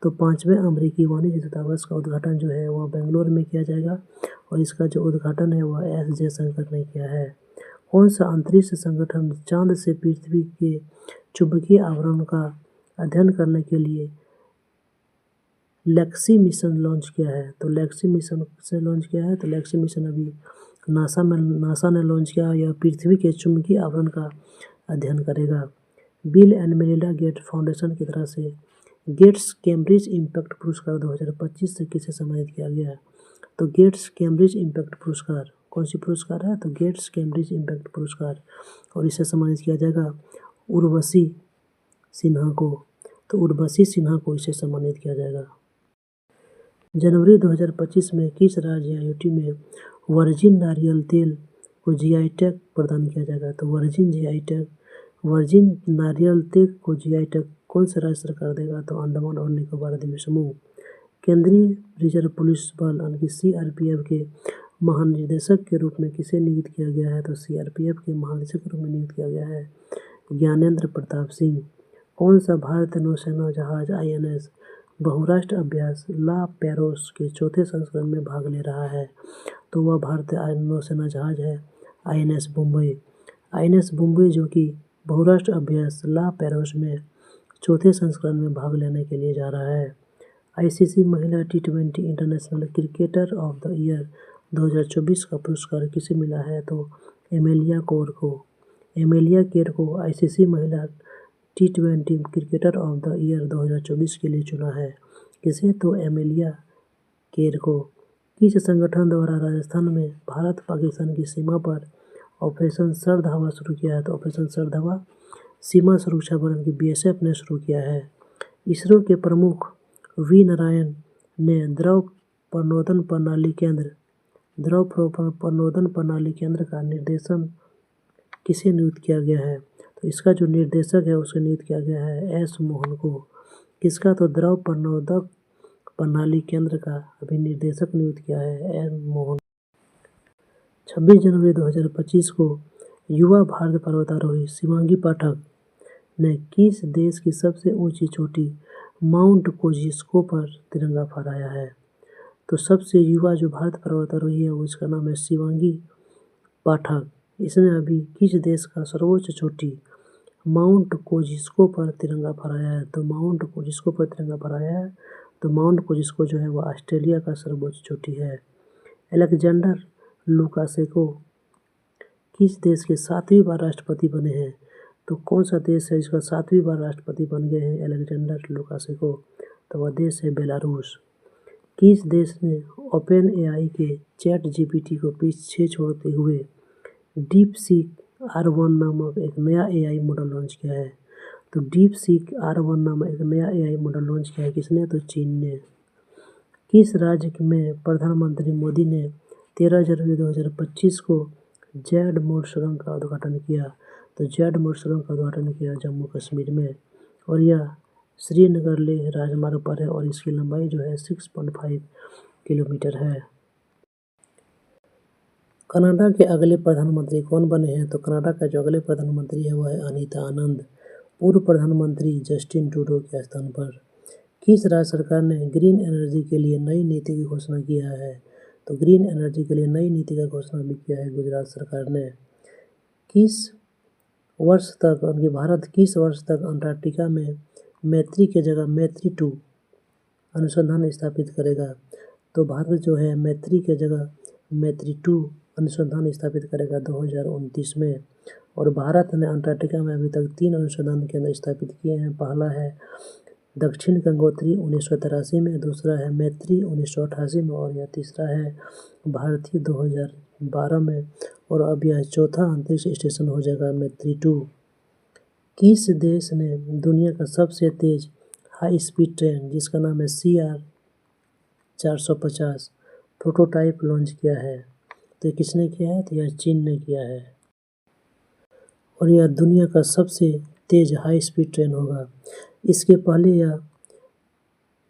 A: तो 5वें अमेरिकी वाणिज्य दूतावास का उद्घाटन जो है वह बेंगलुरु में किया जाएगा और इसका जो उद्घाटन है वह S जयशंकर ने किया है। कौन सा अंतरिक्ष संगठन चांद से पृथ्वी के चुंबकीय आवरण का अध्ययन करने के लिए लेक्सी मिशन लॉन्च किया है? तो लेक्सी मिशन से लॉन्च किया है, तो लेक्सी मिशन अभी नासा ने लॉन्च किया। यह पृथ्वी के चुंबकीय आवरण का अध्ययन करेगा। Bill and Melinda Gates foundation की तरफ से गेट्स कैम्ब्रिज इम्पैक्ट पुरस्कार 2025 से किसे सम्मानित किया गया है? तो गेट्स कैम्ब्रिज इम्पैक्ट पुरस्कार कौन सी पुरस्कार है? तो गेट्स कैम्ब्रिज इम्पैक्ट पुरस्कार, और इसे सम्मानित किया जाएगा उर्वशी सिन्हा को। तो उर्वशी सिन्हा को इसे सम्मानित किया जाएगा। जनवरी 2025 में किस राज्य या यूटी में वर्जिन नारियल तेल को GI टैग प्रदान किया जाएगा? तो वर्जिन नारियल तेल को GI टैग कौन सा राज्य सरकार देगा? तो अंडमान और निकोबार द्वीप समूह। केंद्रीय रिजर्व पुलिस बल यानी CRPF के महानिदेशक के रूप में किसे नियुक्त किया गया है? तो CRPF के महानिदेशक के रूप में नियुक्त किया गया है ज्ञानेंद्र प्रताप सिंह। कौन सा भारतीय नौसेना जहाज INS बहुराष्ट्र अभ्यास ला पेरोस के चौथे संस्करण में भाग ले रहा है? तो वह भारतीय नौसेना जहाज है INS बुम्बई जो कि बहुराष्ट्र अभ्यास ला पेरोस में चौथे संस्करण में भाग लेने के लिए जा रहा है। ICC महिला T20 international cricketer of the year 2024 का पुरस्कार किसे मिला है? तो एमेलिया केर को ICC महिला T20 cricketer of the year 2024 के लिए चुना है। किसे? तो एमेलिया केर को। किस संगठन द्वारा राजस्थान में भारत पाकिस्तान की सीमा पर ऑपरेशन शरद हवा शुरू किया है? तो ऑपरेशन शरद हवा सीमा सुरक्षा बल की BSF ने शुरू किया है। इसरो के प्रमुख V नारायण ने द्रव प्रणोदन प्रणाली केंद्र का निर्देशन किसे नियुक्त किया गया है? तो इसका जो निर्देशक है उसे नियुक्त किया गया है S मोहन को। किसका? तो द्रव प्रणोदक प्रणाली केंद्र का अभी निर्देशक नियुक्त किया है M मोहन। 26 जनवरी 2025 को युवा भारत पर्वतारोही शिवांगी पाठक ने किस देश की सबसे ऊंची चोटी माउंट कोजिस्को पर तिरंगा फहराया है? तो सबसे युवा जो भारत पर्वतारोही है उसका नाम है शिवांगी पाठक। इसने अभी किस देश का सर्वोच्च चोटी माउंट कोजिस्को पर तिरंगा फहराया है? तो माउंट कोजिस्को पर तिरंगा फहराया है। तो माउंट कोजिस्को जो है वह ऑस्ट्रेलिया का सर्वोच्च चोटी है। अलेक्जेंडर लुकाशेंको किस देश के 7वीं बार राष्ट्रपति बने हैं? तो कौन सा देश है इसका 7वीं बार राष्ट्रपति बन गए हैं अलेक्जेंडर लुकाशेंको? तो वह देश है बेलारूस। किस देश ने ओपन एआई के चैट जीपीटी को पीछे छोड़ते हुए डीप सीक R1 नामक एक नया एआई मॉडल लॉन्च किया है? तो डीप सीक R1 नामक एक नया एआई मॉडल लॉन्च किया है किसने? तो चीन ने। किस राज्य में प्रधानमंत्री मोदी ने 13 जनवरी 2025 को जेड मोड़ सुरंग का उद्घाटन किया? तो जेड मोड़ सुरंग का उद्घाटन किया जम्मू कश्मीर में, और यह श्रीनगर लेह राजमार्ग पर है और इसकी लंबाई जो है 6.5 किलोमीटर है। कनाडा के अगले प्रधानमंत्री कौन बने हैं? तो कनाडा का जो अगले प्रधानमंत्री है वह है अनीता आनंद, पूर्व प्रधानमंत्री जस्टिन ट्रूडो के स्थान पर। किस राज्य सरकार ने ग्रीन एनर्जी के लिए नई नीति की घोषणा किया है? तो ग्रीन एनर्जी के लिए नई नीति का घोषणा भी किया है गुजरात सरकार ने। किस वर्ष तक भारत किस वर्ष तक अंटार्कटिका में मैत्री की जगह मैत्री-2 अनुसंधान स्थापित करेगा? तो भारत जो है मैत्री की जगह मैत्री-2 अनुसंधान स्थापित करेगा 2029 में। और भारत ने अंटार्कटिका में अभी तक 3 अनुसंधान केंद्र स्थापित किए हैं। पहला है दक्षिण गंगोत्री 1983 में, दूसरा है मैत्री 1988 में और यह तीसरा है भारतीय 2012 में, और अब यह चौथा अंतरिक्ष स्टेशन हो जाएगा मैत्री-2। किस देश ने दुनिया का सबसे तेज हाई स्पीड ट्रेन जिसका नाम है CR450 प्रोटोटाइप लॉन्च किया है? तो किसने किया है? तो यह चीन ने किया है, और यह दुनिया का सबसे तेज हाई स्पीड ट्रेन होगा। इसके पहले यह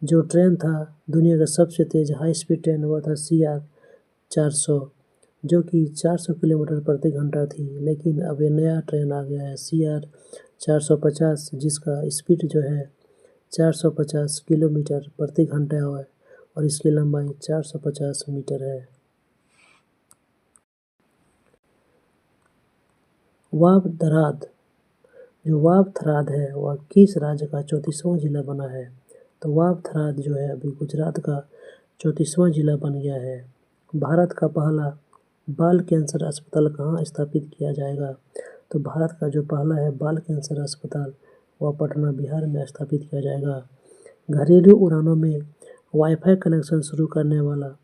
A: जो ट्रेन था दुनिया का सबसे तेज हाई स्पीड ट्रेन हुआ था CR400, जो कि 400 किलोमीटर प्रति घंटा थी, लेकिन अब ये नया ट्रेन आ गया है CR450 जिसका स्पीड जो है 450 किलोमीटर प्रति घंटा है और इसकी लंबाई 450 मीटर है। वाव-थराद जो वाव-थराद है वह किस राज्य का 34वां जिला बना है? तो वाव-थराद जो है अभी गुजरात का 34वां जिला बन गया है। भारत का पहला बाल कैंसर अस्पताल कहाँ स्थापित किया जाएगा? तो भारत का जो पहला है बाल कैंसर अस्पताल वह पटना बिहार में स्थापित किया जाएगा। घरेलू उड़ानों में वाईफाई कनेक्शन शुरू करने वाला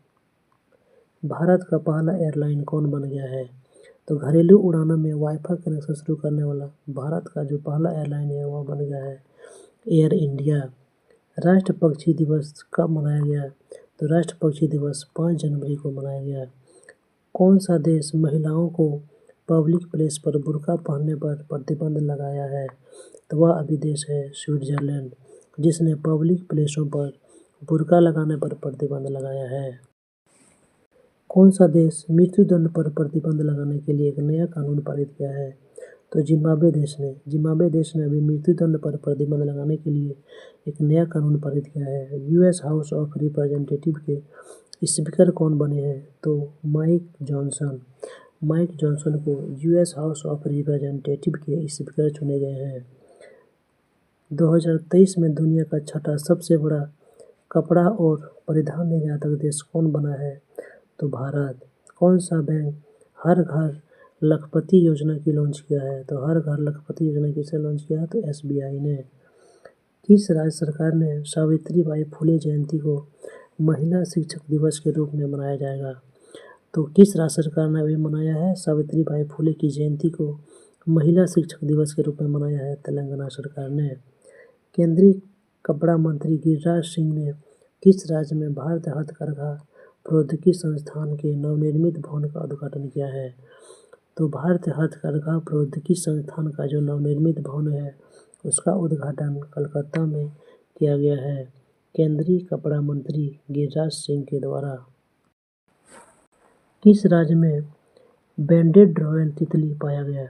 A: भारत का पहला एयरलाइन कौन बन गया है? तो घरेलू उड़ानों में वाईफाई कनेक्शन शुरू करने वाला भारत का जो पहला एयरलाइन है वह बन गया है एयर इंडिया। राष्ट्र पक्षी दिवस कब मनाया गया? तो राष्ट्र पक्षी दिवस 5 जनवरी को मनाया गया। कौन सा देश महिलाओं को पब्लिक प्लेस पर बुर्का पहनने पर प्रतिबंध लगाया है? तो वह अभी देश है स्विट्जरलैंड, जिसने पब्लिक प्लेसों पर बुर्का लगाने पर प्रतिबंध लगाया है। कौन सा देश मृत्युदंड पर प्रतिबंध लगाने के लिए एक नया कानून पारित किया है? तो जिम्बाब्वे देश ने अभी मृत्युदंड पर प्रतिबंध लगाने के लिए एक नया कानून पारित किया है। यूएस हाउस ऑफ रिप्रेजेंटेटिव के स्पीकर कौन बने हैं? तो माइक जॉनसन को यूएस हाउस ऑफ रिप्रेजेंटेटिव के स्पीकर चुने गए हैं। 2023 में दुनिया का छठा सबसे बड़ा कपड़ा और परिधान निर्यातक देश कौन बना है? तो भारत। कौन सा बैंक हर घर लखपति योजना की लॉन्च किया है? तो हर घर लखपति योजना किसने लॉन्च किया है? तो SBI ने। किस राज्य सरकार ने सावित्रीबाई फुले जयंती को महिला शिक्षक दिवस के रूप में मनाया जाएगा? तो किस राज्य सरकार ने अभी मनाया है सावित्रीबाई फुले की जयंती को महिला शिक्षक दिवस के रूप में मनाया है? तेलंगाना सरकार ने। केंद्रीय कपड़ा मंत्री गिरिराज सिंह ने किस राज्य में भारतीय हथकरघा प्रौद्योगिकी संस्थान के नवनिर्मित भवन का उद्घाटन किया है? तो भारतीय हथकरघा प्रौद्योगिकी संस्थान का जो नवनिर्मित भवन है उसका उद्घाटन कलकत्ता में किया गया है केंद्रीय कपड़ा मंत्री गिरिराज सिंह के द्वारा। किस राज्य में बैंडेड रॉयल तितली पाया गया?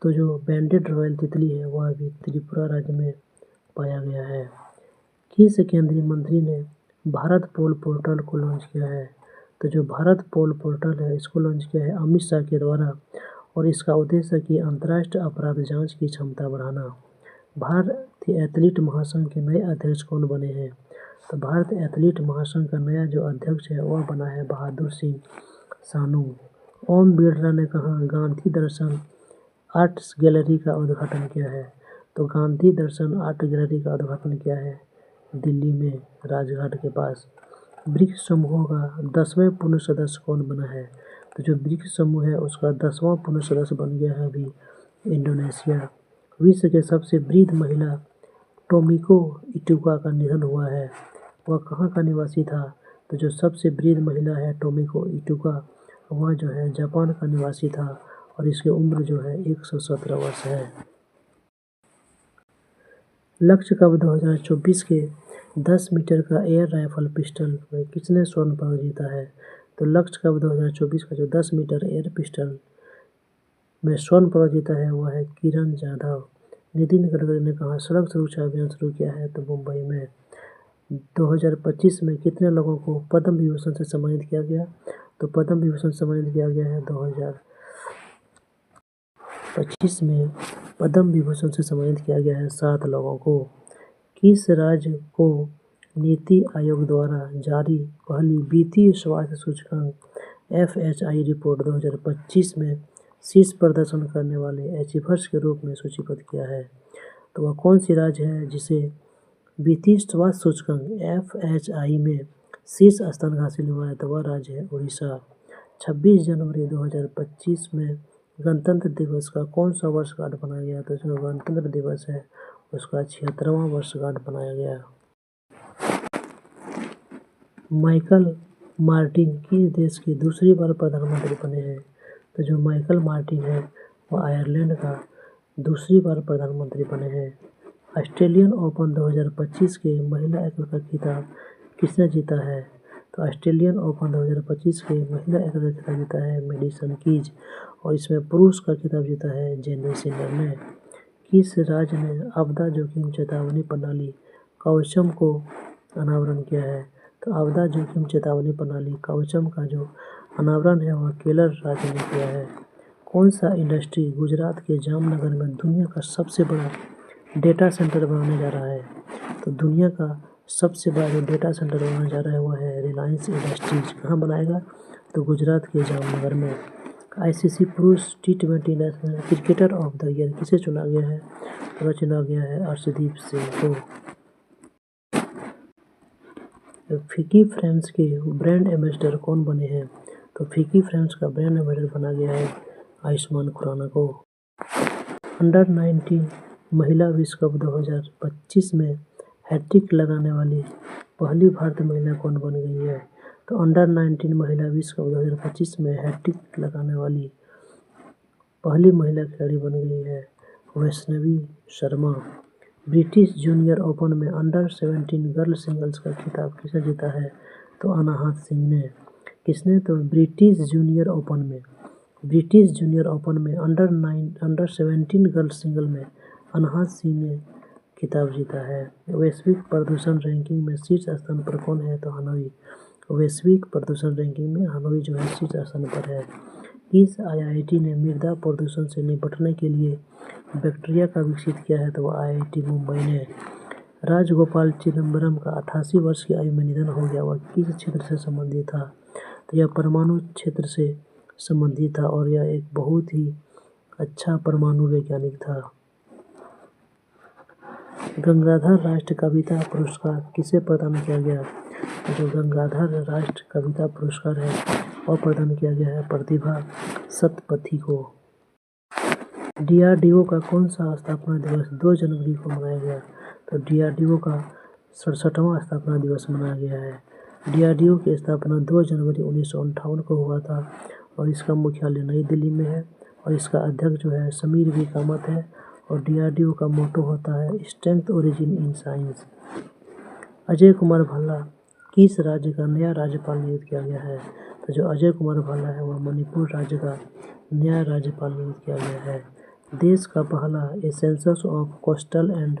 A: तो जो बैंडेड रॉयल तितली है वह भी त्रिपुरा राज्य में पाया गया है। किस केंद्रीय मंत्री ने भारत पोल पोर्टल को लॉन्च किया है? तो जो भारत पोल पोर्टल है इसको लॉन्च किया है अमित शाह के द्वारा, और इसका उद्देश्य है कि अंतर्राष्ट्रीय अपराध जांच की क्षमता बढ़ाना। भारतीय एथलीट महासंघ के नए अध्यक्ष कौन बने हैं? तो भारतीय एथलीट महासंघ का नया जो अध्यक्ष है वह बना है बहादुर सिंह सानू। ओम बिड़ला ने कहा गांधी दर्शन आर्ट्स गैलरी का उद्घाटन किया है? तो गांधी दर्शन आर्ट गैलरी का उद्घाटन किया है दिल्ली में राजघाट के पास। ब्रिक्स समूह का 10वें पूर्ण सदस्य कौन बना है? तो जो ब्रिक्स समूह है उसका 10वां पूर्ण सदस्य बन गया है अभी इंडोनेशिया। विश्व के सबसे वृद्ध महिला टोमिको इटुका का निधन हुआ है। वह कहाँ का निवासी था? तो जो सबसे वृद्ध महिला है टोमिको इटुका, वह जो है जापान का निवासी था और इसकी उम्र जो है 117 वर्ष है। लक्ष्य कप 2024 के 10 मीटर का एयर राइफल पिस्टल में किसने स्वर्ण पदक जीता है? तो लक्ष्य कप 2024 का जो 10 मीटर एयर पिस्टल में स्वर्ण पदक जीता है वह है किरण जाधव। नितिन गडकरी ने कहा सड़क सुरक्षा अभियान शुरू किया है तो मुंबई में। 2025 में कितने लोगों को पद्म विभूषण से सम्मानित किया गया? तो पद्म विभूषण सम्मानित किया गया है 2025 में पद्म विभूषण से सम्मानित किया गया है 7 लोगों को। किस राज्य को नीति आयोग द्वारा जारी पहली वित्तीय स्वास्थ्य सूचकांक FHI रिपोर्ट 2025 में शीर्ष प्रदर्शन करने वाले अचीवर्स के रूप में सूचीबद्ध किया है? तो वह कौन सी राज्य है जिसे वित्तीय स्वास्थ्य सूचकांक FHI में शीर्ष स्थान हासिल हुआ है? तो वह राज्य है उड़ीसा। 26 जनवरी 2025 में गणतंत्र दिवस का कौन सा वर्षगांठ बनाया गया? तो जो गणतंत्र दिवस है उसका 76वां वर्षगांठ बनाया गया। माइकल मार्टिन किस देश के दूसरी बार प्रधानमंत्री बने हैं? तो जो माइकल मार्टिन है वह आयरलैंड का दूसरी बार प्रधानमंत्री बने हैं। ऑस्ट्रेलियन ओपन 2025 के महिला एकल का खिताब किसने जीता है? तो ऑस्ट्रेलियन ओपन 2025 के महिला एकल का खिताब जीता है मेडिसन कीज और इसमें पुरुष का खिताब जीता है जेनी सिनर ने। किस राज्य ने आपदा जोखिम चेतावनी प्रणाली कवचम को अनावरण किया है? तो आपदा जोखिम चेतावनी प्रणाली कवचम का जो अनावरण है वह केरल राज्य ने किया है। कौन सा इंडस्ट्री गुजरात के जामनगर में दुनिया का सबसे बड़ा डेटा सेंटर बनाने जा रहा है? तो दुनिया का सबसे बड़ा जो डेटा सेंटर बनाने जा रहा है वह है रिलायंस इंडस्ट्रीज। कहाँ बनाएगा? तो गुजरात के जामनगर में। ICC पुरुष T20 national cricketer of the year किसे चुना गया है? तो चुना गया है अर्शदीप सिंह को। फीकी फ्रेंड्स के ब्रांड एम्बेसडर कौन बने हैं? तो फीकी फ्रेंड्स का ब्रांड एम्बेसडर बना गया है आयुष्मान खुराना को। अंडर 19 महिला विश्व कप 2025 में हैट्रिक लगाने वाली पहली भारतीय महिला कौन बन गई है? तो अंडर 19 महिला विश्व कप 2025 में हैट्रिक लगाने वाली पहली महिला खिलाड़ी बन गई है Vaishnavi Sharma. British junior open में अंडर 17 गर्ल सिंगल्स का खिताब किसने जीता है? तो अनाहत सिंह ने। किसने? तो ब्रिटिश जूनियर ओपन में अंडर 17 गर्ल सिंगल में अनाहत सिंह ने खिताब जीता है। वैश्विक प्रदूषण रैंकिंग में शीर्ष स्थान पर कौन है? तो हनोई। वैश्विक प्रदूषण रैंकिंग में हनोई जो है शीर्ष स्थान पर है। किस IIT ने मृदा प्रदूषण से निपटने के लिए बैक्टीरिया का विकसित किया है? तो वह IIT मुंबई ने। राजगोपाल चिदम्बरम का 88 वर्ष की आयु में निधन हो गया। वह किस क्षेत्र से संबंधित था? तो यह परमाणु क्षेत्र से संबंधित था और यह एक बहुत ही अच्छा परमाणु वैज्ञानिक था। गंगाधर राष्ट्रीय कविता पुरस्कार किसे प्रदान किया गया? जो गंगाधर राष्ट्रीय कविता पुरस्कार है वह प्रदान किया गया है प्रतिभा सतपथी को। DRDO का कौन सा स्थापना दिवस 2 जनवरी को मनाया गया? तो DRDO का 67वां स्थापना दिवस मनाया गया है। DRDO की स्थापना 2 जनवरी 1958 को हुआ था और इसका मुख्यालय नई दिल्ली में है और इसका अध्यक्ष जो है समीर V कामत है और DRDO का मोटो होता है strength origin in science. Ajay Kumar Bhalla किस राज्य का नया राज्यपाल नियुक्त किया गया है? तो जो अजय कुमार भल्ला है वह मणिपुर राज्य का नया राज्यपाल नियुक्त किया गया है। देश का पहला a census of coastal and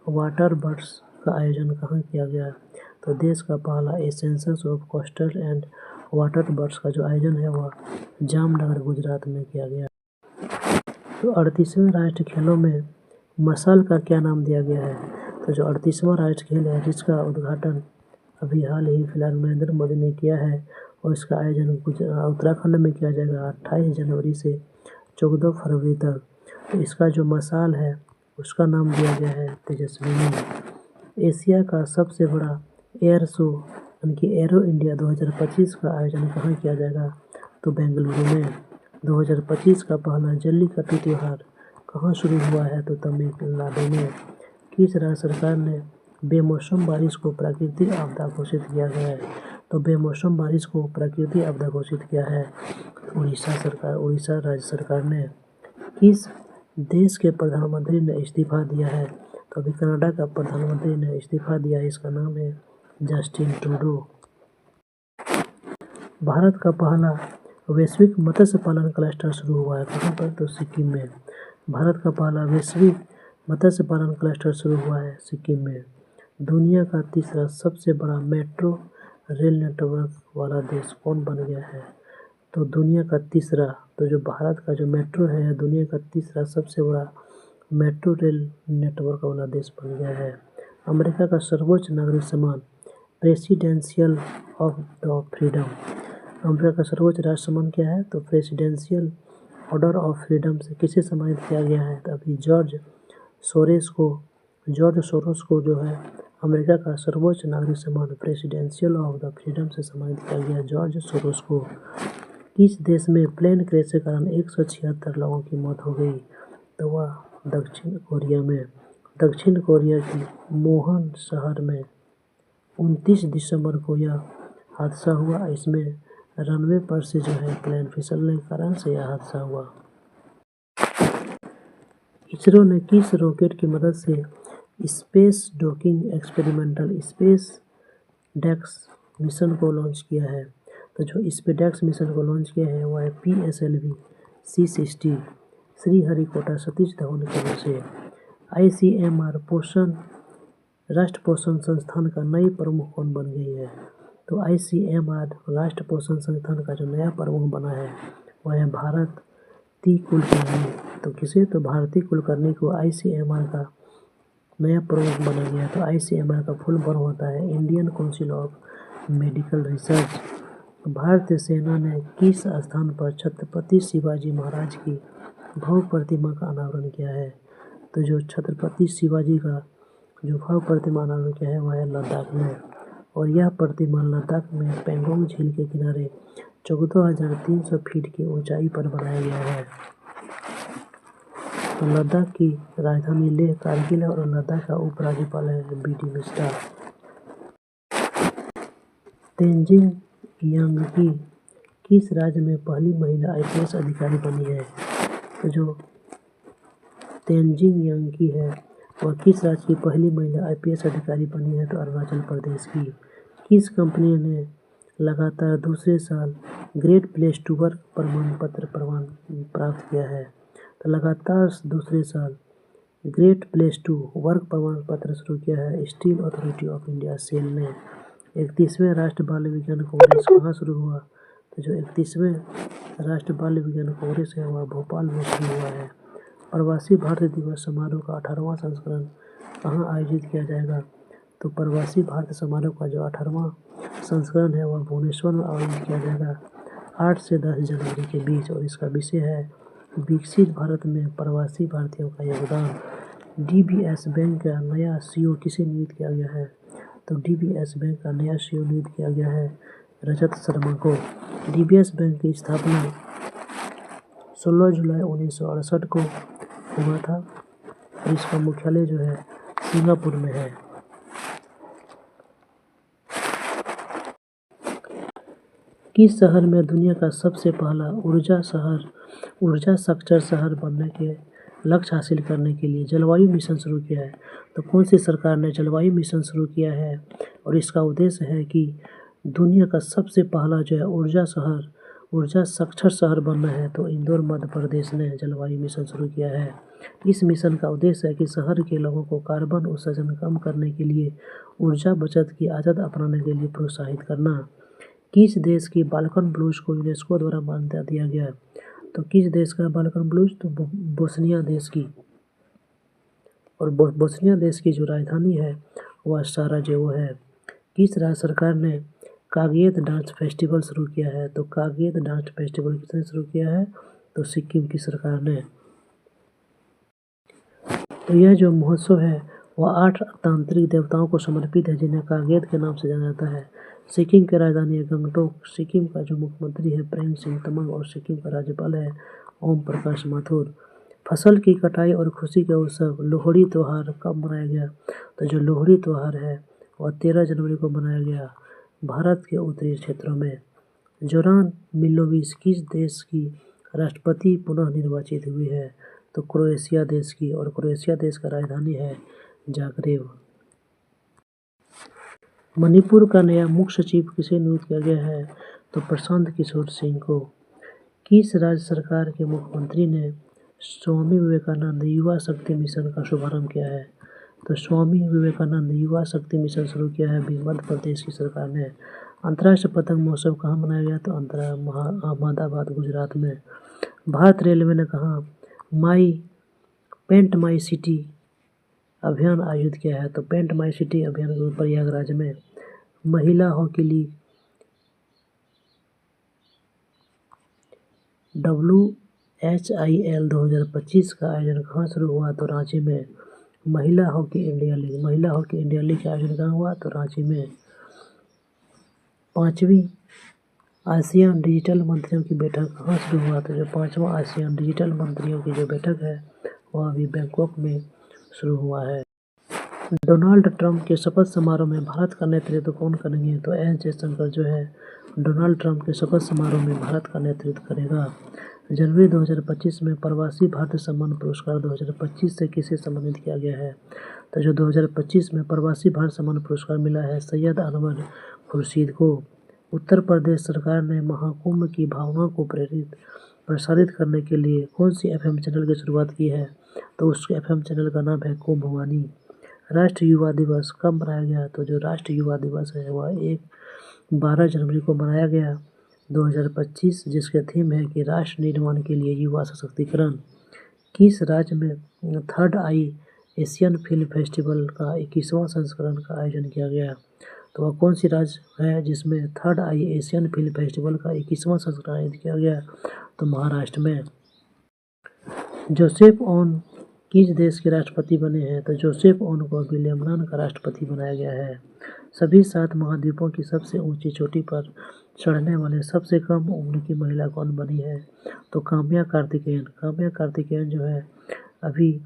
A: water birds का आयोजन कहाँ किया गया? तो देश का पहला a census of coastal and water birds का जो आयोजन है वह जामनगर गुजरात में किया गया। तो 38वें राष्ट्रीय खेलों में मशाल का क्या नाम दिया गया है? तो जो 38वां राष्ट्रीय खेल है जिसका उद्घाटन अभी हाल ही फिलहाल नरेंद्र मोदी ने किया है और इसका आयोजन उत्तराखंड में किया जाएगा 28 जनवरी से 14 फरवरी तक। तो इसका जो मशाल है उसका नाम दिया गया है तेजस्विनी। एशिया का सबसे बड़ा एयर शो यानी कि एरो इंडिया 2025 का आयोजन कहाँ किया जाएगा, तो बेंगलुरु में। 2025 का पहला जल्लीकट्टू त्यौहार कहाँ शुरू हुआ है, तो तमिलनाडु में। किस राज्य सरकार ने बेमौसम बारिश को प्राकृतिक आपदा घोषित किया गया है, तो बेमौसम बारिश को प्राकृतिक आपदा घोषित किया है उड़ीसा राज्य सरकार ने। किस देश के प्रधानमंत्री ने इस्तीफा दिया है, तो अभी कनाडा का प्रधानमंत्री ने इस्तीफा दिया है, इसका नाम है जस्टिन ट्रूडो। भारत का पहला वैश्विक मत्स्य पालन क्लस्टर शुरू हुआ है कहाँ पर, तो सिक्किम में। भारत का पहला वैश्विक मत्स्य पालन क्लस्टर शुरू हुआ है सिक्किम में। दुनिया का तीसरा सबसे बड़ा मेट्रो रेल नेटवर्क वाला देश कौन बन गया है, तो दुनिया का तीसरा, तो जो भारत का जो मेट्रो है दुनिया का तीसरा सबसे बड़ा मेट्रो रेल नेटवर्क वाला देश बन गया है। अमेरिका का सर्वोच्च नागरिक सम्मान presidential of the freedom. America का सर्वोच्च राष्ट्र सम्मान क्या है, तो प्रेसिडेंशियल ऑर्डर ऑफ फ्रीडम से किसे सम्मानित किया गया है, तो अभी जॉर्ज सोरोस को जो है अमेरिका का सर्वोच्च नागरिक सम्मान प्रेसिडेंशियल ऑफ द फ्रीडम से सम्मानित किया गया जॉर्ज सोरोस को। किस देश में प्लेन क्रैश के कारण 176 लोगों की मौत हो गई, तो वह दक्षिण कोरिया में। दक्षिण कोरिया की मोहन शहर में 29 दिसंबर को यह हादसा हुआ। इसमें रनवे पर से जो है प्लेन फिसलने के कारण से यह हादसा हुआ। इसरो ने किस रॉकेट की मदद से स्पेस डॉकिंग एक्सपेरिमेंटल स्पेस डेक्स मिशन को लॉन्च किया है, तो जो स्पेडेक्स मिशन को लॉन्च किया है वह है PSLV C60 श्रीहरिकोटा सतीश धवन की ओर से। ICMR राष्ट्र पोषण संस्थान का नई प्रमुख कौन बन गई है, तो ICMR राष्ट्र पोषण संस्थान का जो नया प्रमुख बना है वह है भारती कुलकर्णी। तो किसे, तो भारती कुलकर्णी को ICMR का नया प्रमुख बना गया। तो ICMR का फुल फॉर्म होता है Indian council of medical research. भारतीय सेना ने किस स्थान पर छत्रपति शिवाजी महाराज की भव्य प्रतिमा का अनावरण किया है, तो जो छत्रपति शिवाजी का जो भव्य प्रतिमा अनावरण किया है वह है लद्दाख में। और यह प्रतिमा लद्दाख में पेंगोंग झील के किनारे 14,300 फीट की ऊंचाई पर बनाया गया है। तो लद्दाख की राजधानी लेह कारगिल है और लद्दाख का उपराज्यपाल है BD मिश्रा। तेंजिंग यांगी किस राज्य में पहली महिला IPS अधिकारी बनी है, तो जो तेंजिंग यांगी है वह किस राज्य की पहली महिला IPS अधिकारी बनी है, तो अरुणाचल प्रदेश की। किस कंपनी ने लगातार दूसरे साल ग्रेट प्लेस टू वर्क प्रमाण पत्र प्राप्त किया है, तो लगातार दूसरे साल ग्रेट प्लेस टू वर्क प्रमाण पत्र शुरू किया है Steel Authority of India SAIL ने। 31वें राष्ट्रीय बाल विज्ञान कांग्रेस कहाँ शुरू हुआ, तो जो 31वें राष्ट्रीय बाल विज्ञान कांग्रेस है वह भोपाल में शुरू हुआ है। प्रवासी भारतीय दिवस समारोह का 18वां संस्करण कहाँ आयोजित किया जाएगा, तो प्रवासी भारतीय समारोह का जो 18वां संस्करण है वह भुवनेश्वर में आयोजित किया जाएगा 8 से 10 जनवरी के बीच। और इसका विषय है विकसित भारत में प्रवासी भारतीयों का योगदान। DBS बैंक का नया CEO किसे नियुक्त किया गया है, तो DBS बैंक का नया CEO नियुक्त किया गया है रजत शर्मा को। DBS बैंक की स्थापना 16 जुलाई 1968 को हुआ था और इसका मुख्यालय जो है सिंगापुर में है। किस शहर में दुनिया का सबसे पहला ऊर्जा साक्षर शहर बनने के लक्ष्य हासिल करने के लिए जलवायु मिशन शुरू किया है, तो कौन सी सरकार ने जलवायु मिशन शुरू किया है, और इसका उद्देश्य है कि दुनिया का सबसे पहला जो है ऊर्जा साक्षर शहर बनना है, तो इंदौर मध्य प्रदेश ने जलवायु मिशन शुरू किया है। इस मिशन का उद्देश्य है कि शहर के लोगों को कार्बन उत्सर्जन कम करने के लिए ऊर्जा बचत की आदत अपनाने के लिए प्रोत्साहित करना। किस देश की बाल्कन ब्लूज को यूनेस्को द्वारा मान्यता दिया गया, तो किस देश का बाल्कन ब्लूज, तो बोस्निया देश की। और बोस्निया देश की जो राजधानी है वह साराजेवो है। किस राज्य सरकार ने कागयेत डांस फेस्टिवल शुरू किया है, तो कागयेत डांस फेस्टिवल किसने शुरू किया है, तो सिक्किम की सरकार ने। तो यह जो महोत्सव है वह 8 तांत्रिक देवताओं को समर्पित है, जिन्हें कागेत के नाम से जाना जाता है। सिक्किम की राजधानी है गंगटोक। सिक्किम का जो मुख्यमंत्री है प्रेम सिंह तमांग और सिक्किम का राज्यपाल है ओम प्रकाश माथुर। फसल की कटाई और खुशी का उत्सव लोहड़ी त्यौहार कब मनाया गया? तो जो लोहड़ी त्यौहार है वह 13 जनवरी को मनाया गया भारत के उत्तरी क्षेत्रों में। जोरान मिलोविच किस देश की राष्ट्रपति पुनः निर्वाचित हुई है? तो क्रोएशिया देश की, और क्रोएशिया देश का राजधानी है जाग्रेब। मणिपुर का नया मुख्य सचिव किसे नियुक्त किया गया है? तो प्रशांत किशोर सिंह को। किस राज्य सरकार के मुख्यमंत्री ने स्वामी विवेकानंद युवा शक्ति मिशन का शुभारंभ किया है? तो स्वामी विवेकानंद युवा शक्ति मिशन शुरू किया है मध्य प्रदेश की सरकार ने। अंतर्राष्ट्रीय पतंग महोत्सव कहाँ मनाया गया? तो अहमदाबाद गुजरात में। भारत रेलवे ने कहा पेंट माई सिटी अभियान आयोजित किया है? तो पेंट माई सिटी अभियान प्रयागराज में। महिला हॉकी लीग WHIL 2025 का आयोजन कहाँ शुरू हुआ? तो रांची में। महिला हॉकी इंडिया लीग का आयोजन कहाँ हुआ? तो रांची में। 5वीं आसियान डिजिटल मंत्रियों की बैठक कहाँ शुरू हुआ? तो जो 5वां आसियान डिजिटल मंत्रियों की जो बैठक है वह अभी बैंकॉक में शुरू हुआ है। डोनाल्ड ट्रंप के शपथ समारोह में भारत का नेतृत्व कौन करेंगे? तो एस जयशंकर जो है डोनाल्ड ट्रंप के शपथ समारोह में भारत का नेतृत्व करेगा। जनवरी 2025 में प्रवासी भारतीय सम्मान पुरस्कार 2025 से किसे सम्मानित किया गया है? तो जो 2025 में प्रवासी भारत सम्मान पुरस्कार मिला है सैयद अनवर खुर्शीद को। उत्तर प्रदेश सरकार ने महाकुंभ की भावना को प्रसारित करने के लिए कौन सी FM चैनल की शुरुआत की है? तो उस FM चैनल का नाम है कुंभवानी। राष्ट्रीय युवा दिवस कब मनाया गया? तो जो राष्ट्रीय युवा दिवस है वह 12 जनवरी को मनाया गया 2025, जिसके थीम है कि राष्ट्र निर्माण के लिए युवा सशक्तिकरण। किस राज्य में थर्ड आई एशियन फिल्म फेस्टिवल का 21वां संस्करण का आयोजन किया गया? तो वह कौन सी राज्य है जिसमें थर्ड आई एशियन फिल्म फेस्टिवल का 21वां संस्करण आयोजित किया गया? तो महाराष्ट्र में। जोसेफ ऑन किस देश के राष्ट्रपति बने हैं? तो जोसेफ ऑन को विलियमनान का राष्ट्रपति बनाया गया है। सभी 7 महाद्वीपों की सबसे ऊंची चोटी पर चढ़ने वाले सबसे कम उम्र की महिला कौन बनी है? तो काम्या कार्तिकेयन जो है अभी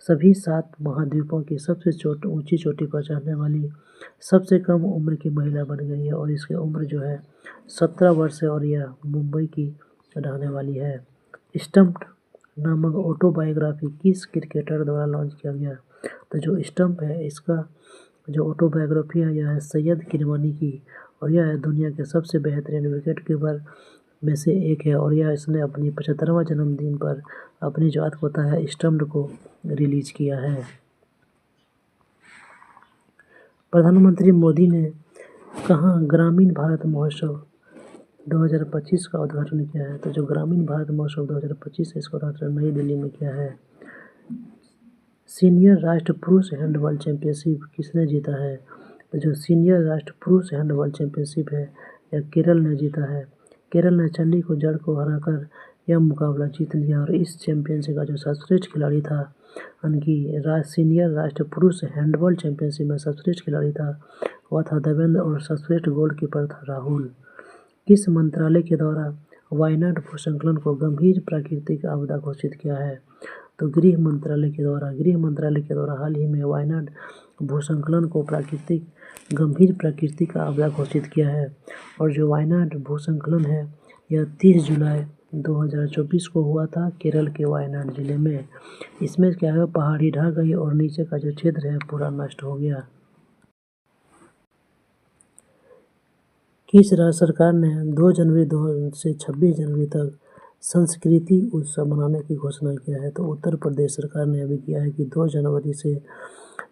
A: सभी 7 महाद्वीपों की सबसे ऊंची चोटी पर चढ़ने वाली सबसे कम उम्र की महिला बन गई है, और इसकी उम्र जो है 17 वर्ष है और यह मुंबई की रहने वाली है। स्टंप्ड नामक ऑटोबायोग्राफी किस क्रिकेटर द्वारा लॉन्च किया गया? तो जो स्टंप है इसका जो ऑटोबायोग्राफी है यह है सैयद किरमानी की, और यह है दुनिया के सबसे बेहतरीन विकेट कीपर में से एक है, और यह इसने अपनी 75वां जन्मदिन पर अपनी जो आत्मकथा है स्टंप्ड को रिलीज किया है। प्रधानमंत्री मोदी ने कहाँ ग्रामीण भारत महोत्सव 2025 का उद्घाटन किया है? तो जो ग्रामीण भारत महोत्सव 2025 है इसका उद्घाटन नई दिल्ली में किया है। सीनियर राष्ट्र पुरुष हैंडबॉल चैंपियनशिप किसने जीता है? तो जो सीनियर राष्ट्र पुरुष हैंडबॉल चैंपियनशिप है यह केरल ने जीता है। केरल ने चंडीगढ़ को हराकर यह मुकाबला जीत लिया, और इस चैंपियनशिप का जो सर्वश्रेष्ठ खिलाड़ी था सीनियर राष्ट्र पुरुष हैंडबॉल चैंपियनशिप में सर्वश्रेष्ठ खिलाड़ी था वह था देवेंद्र, और सर्वश्रेष्ठ गोलकीपर था राहुल। किस मंत्रालय के द्वारा वायनाड भूस्खलन को गंभीर प्राकृतिक आपदा घोषित किया है? तो गृह मंत्रालय के द्वारा हाल ही में वायनाड भूस्खलन को गंभीर प्राकृतिक आपदा घोषित किया है, और जो वायनाड भूस्खलन है यह 30 जुलाई 2024 को हुआ था केरल के वायनाड जिले में। इसमें क्या है पहाड़ी ढह गई और नीचे का जो क्षेत्र है पूरा नष्ट हो गया। किस राज्य सरकार ने 2 जनवरी से 26 जनवरी तक संस्कृति उत्सव मनाने की घोषणा किया है? तो उत्तर प्रदेश सरकार ने अभी किया है कि 2 जनवरी से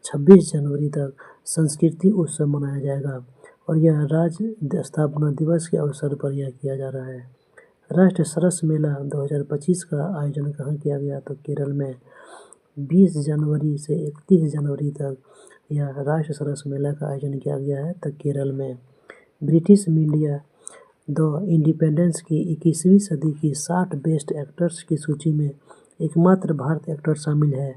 A: 26 जनवरी तक संस्कृति उत्सव मनाया जाएगा, और यह राज्य स्थापना दिवस के अवसर पर यह किया जा रहा है। राष्ट्रीय सरस मेला 2025 का आयोजन कहाँ किया गया? तो केरल में। 20 जनवरी से 31 जनवरी तक यह राष्ट्रीय सरस मेला का आयोजन किया गया है तो केरल में। ब्रिटिश मीडिया द इंडिपेंडेंस की 21वीं सदी की 60 बेस्ट एक्टर्स की सूची में एकमात्र भारतीय एक्टर शामिल है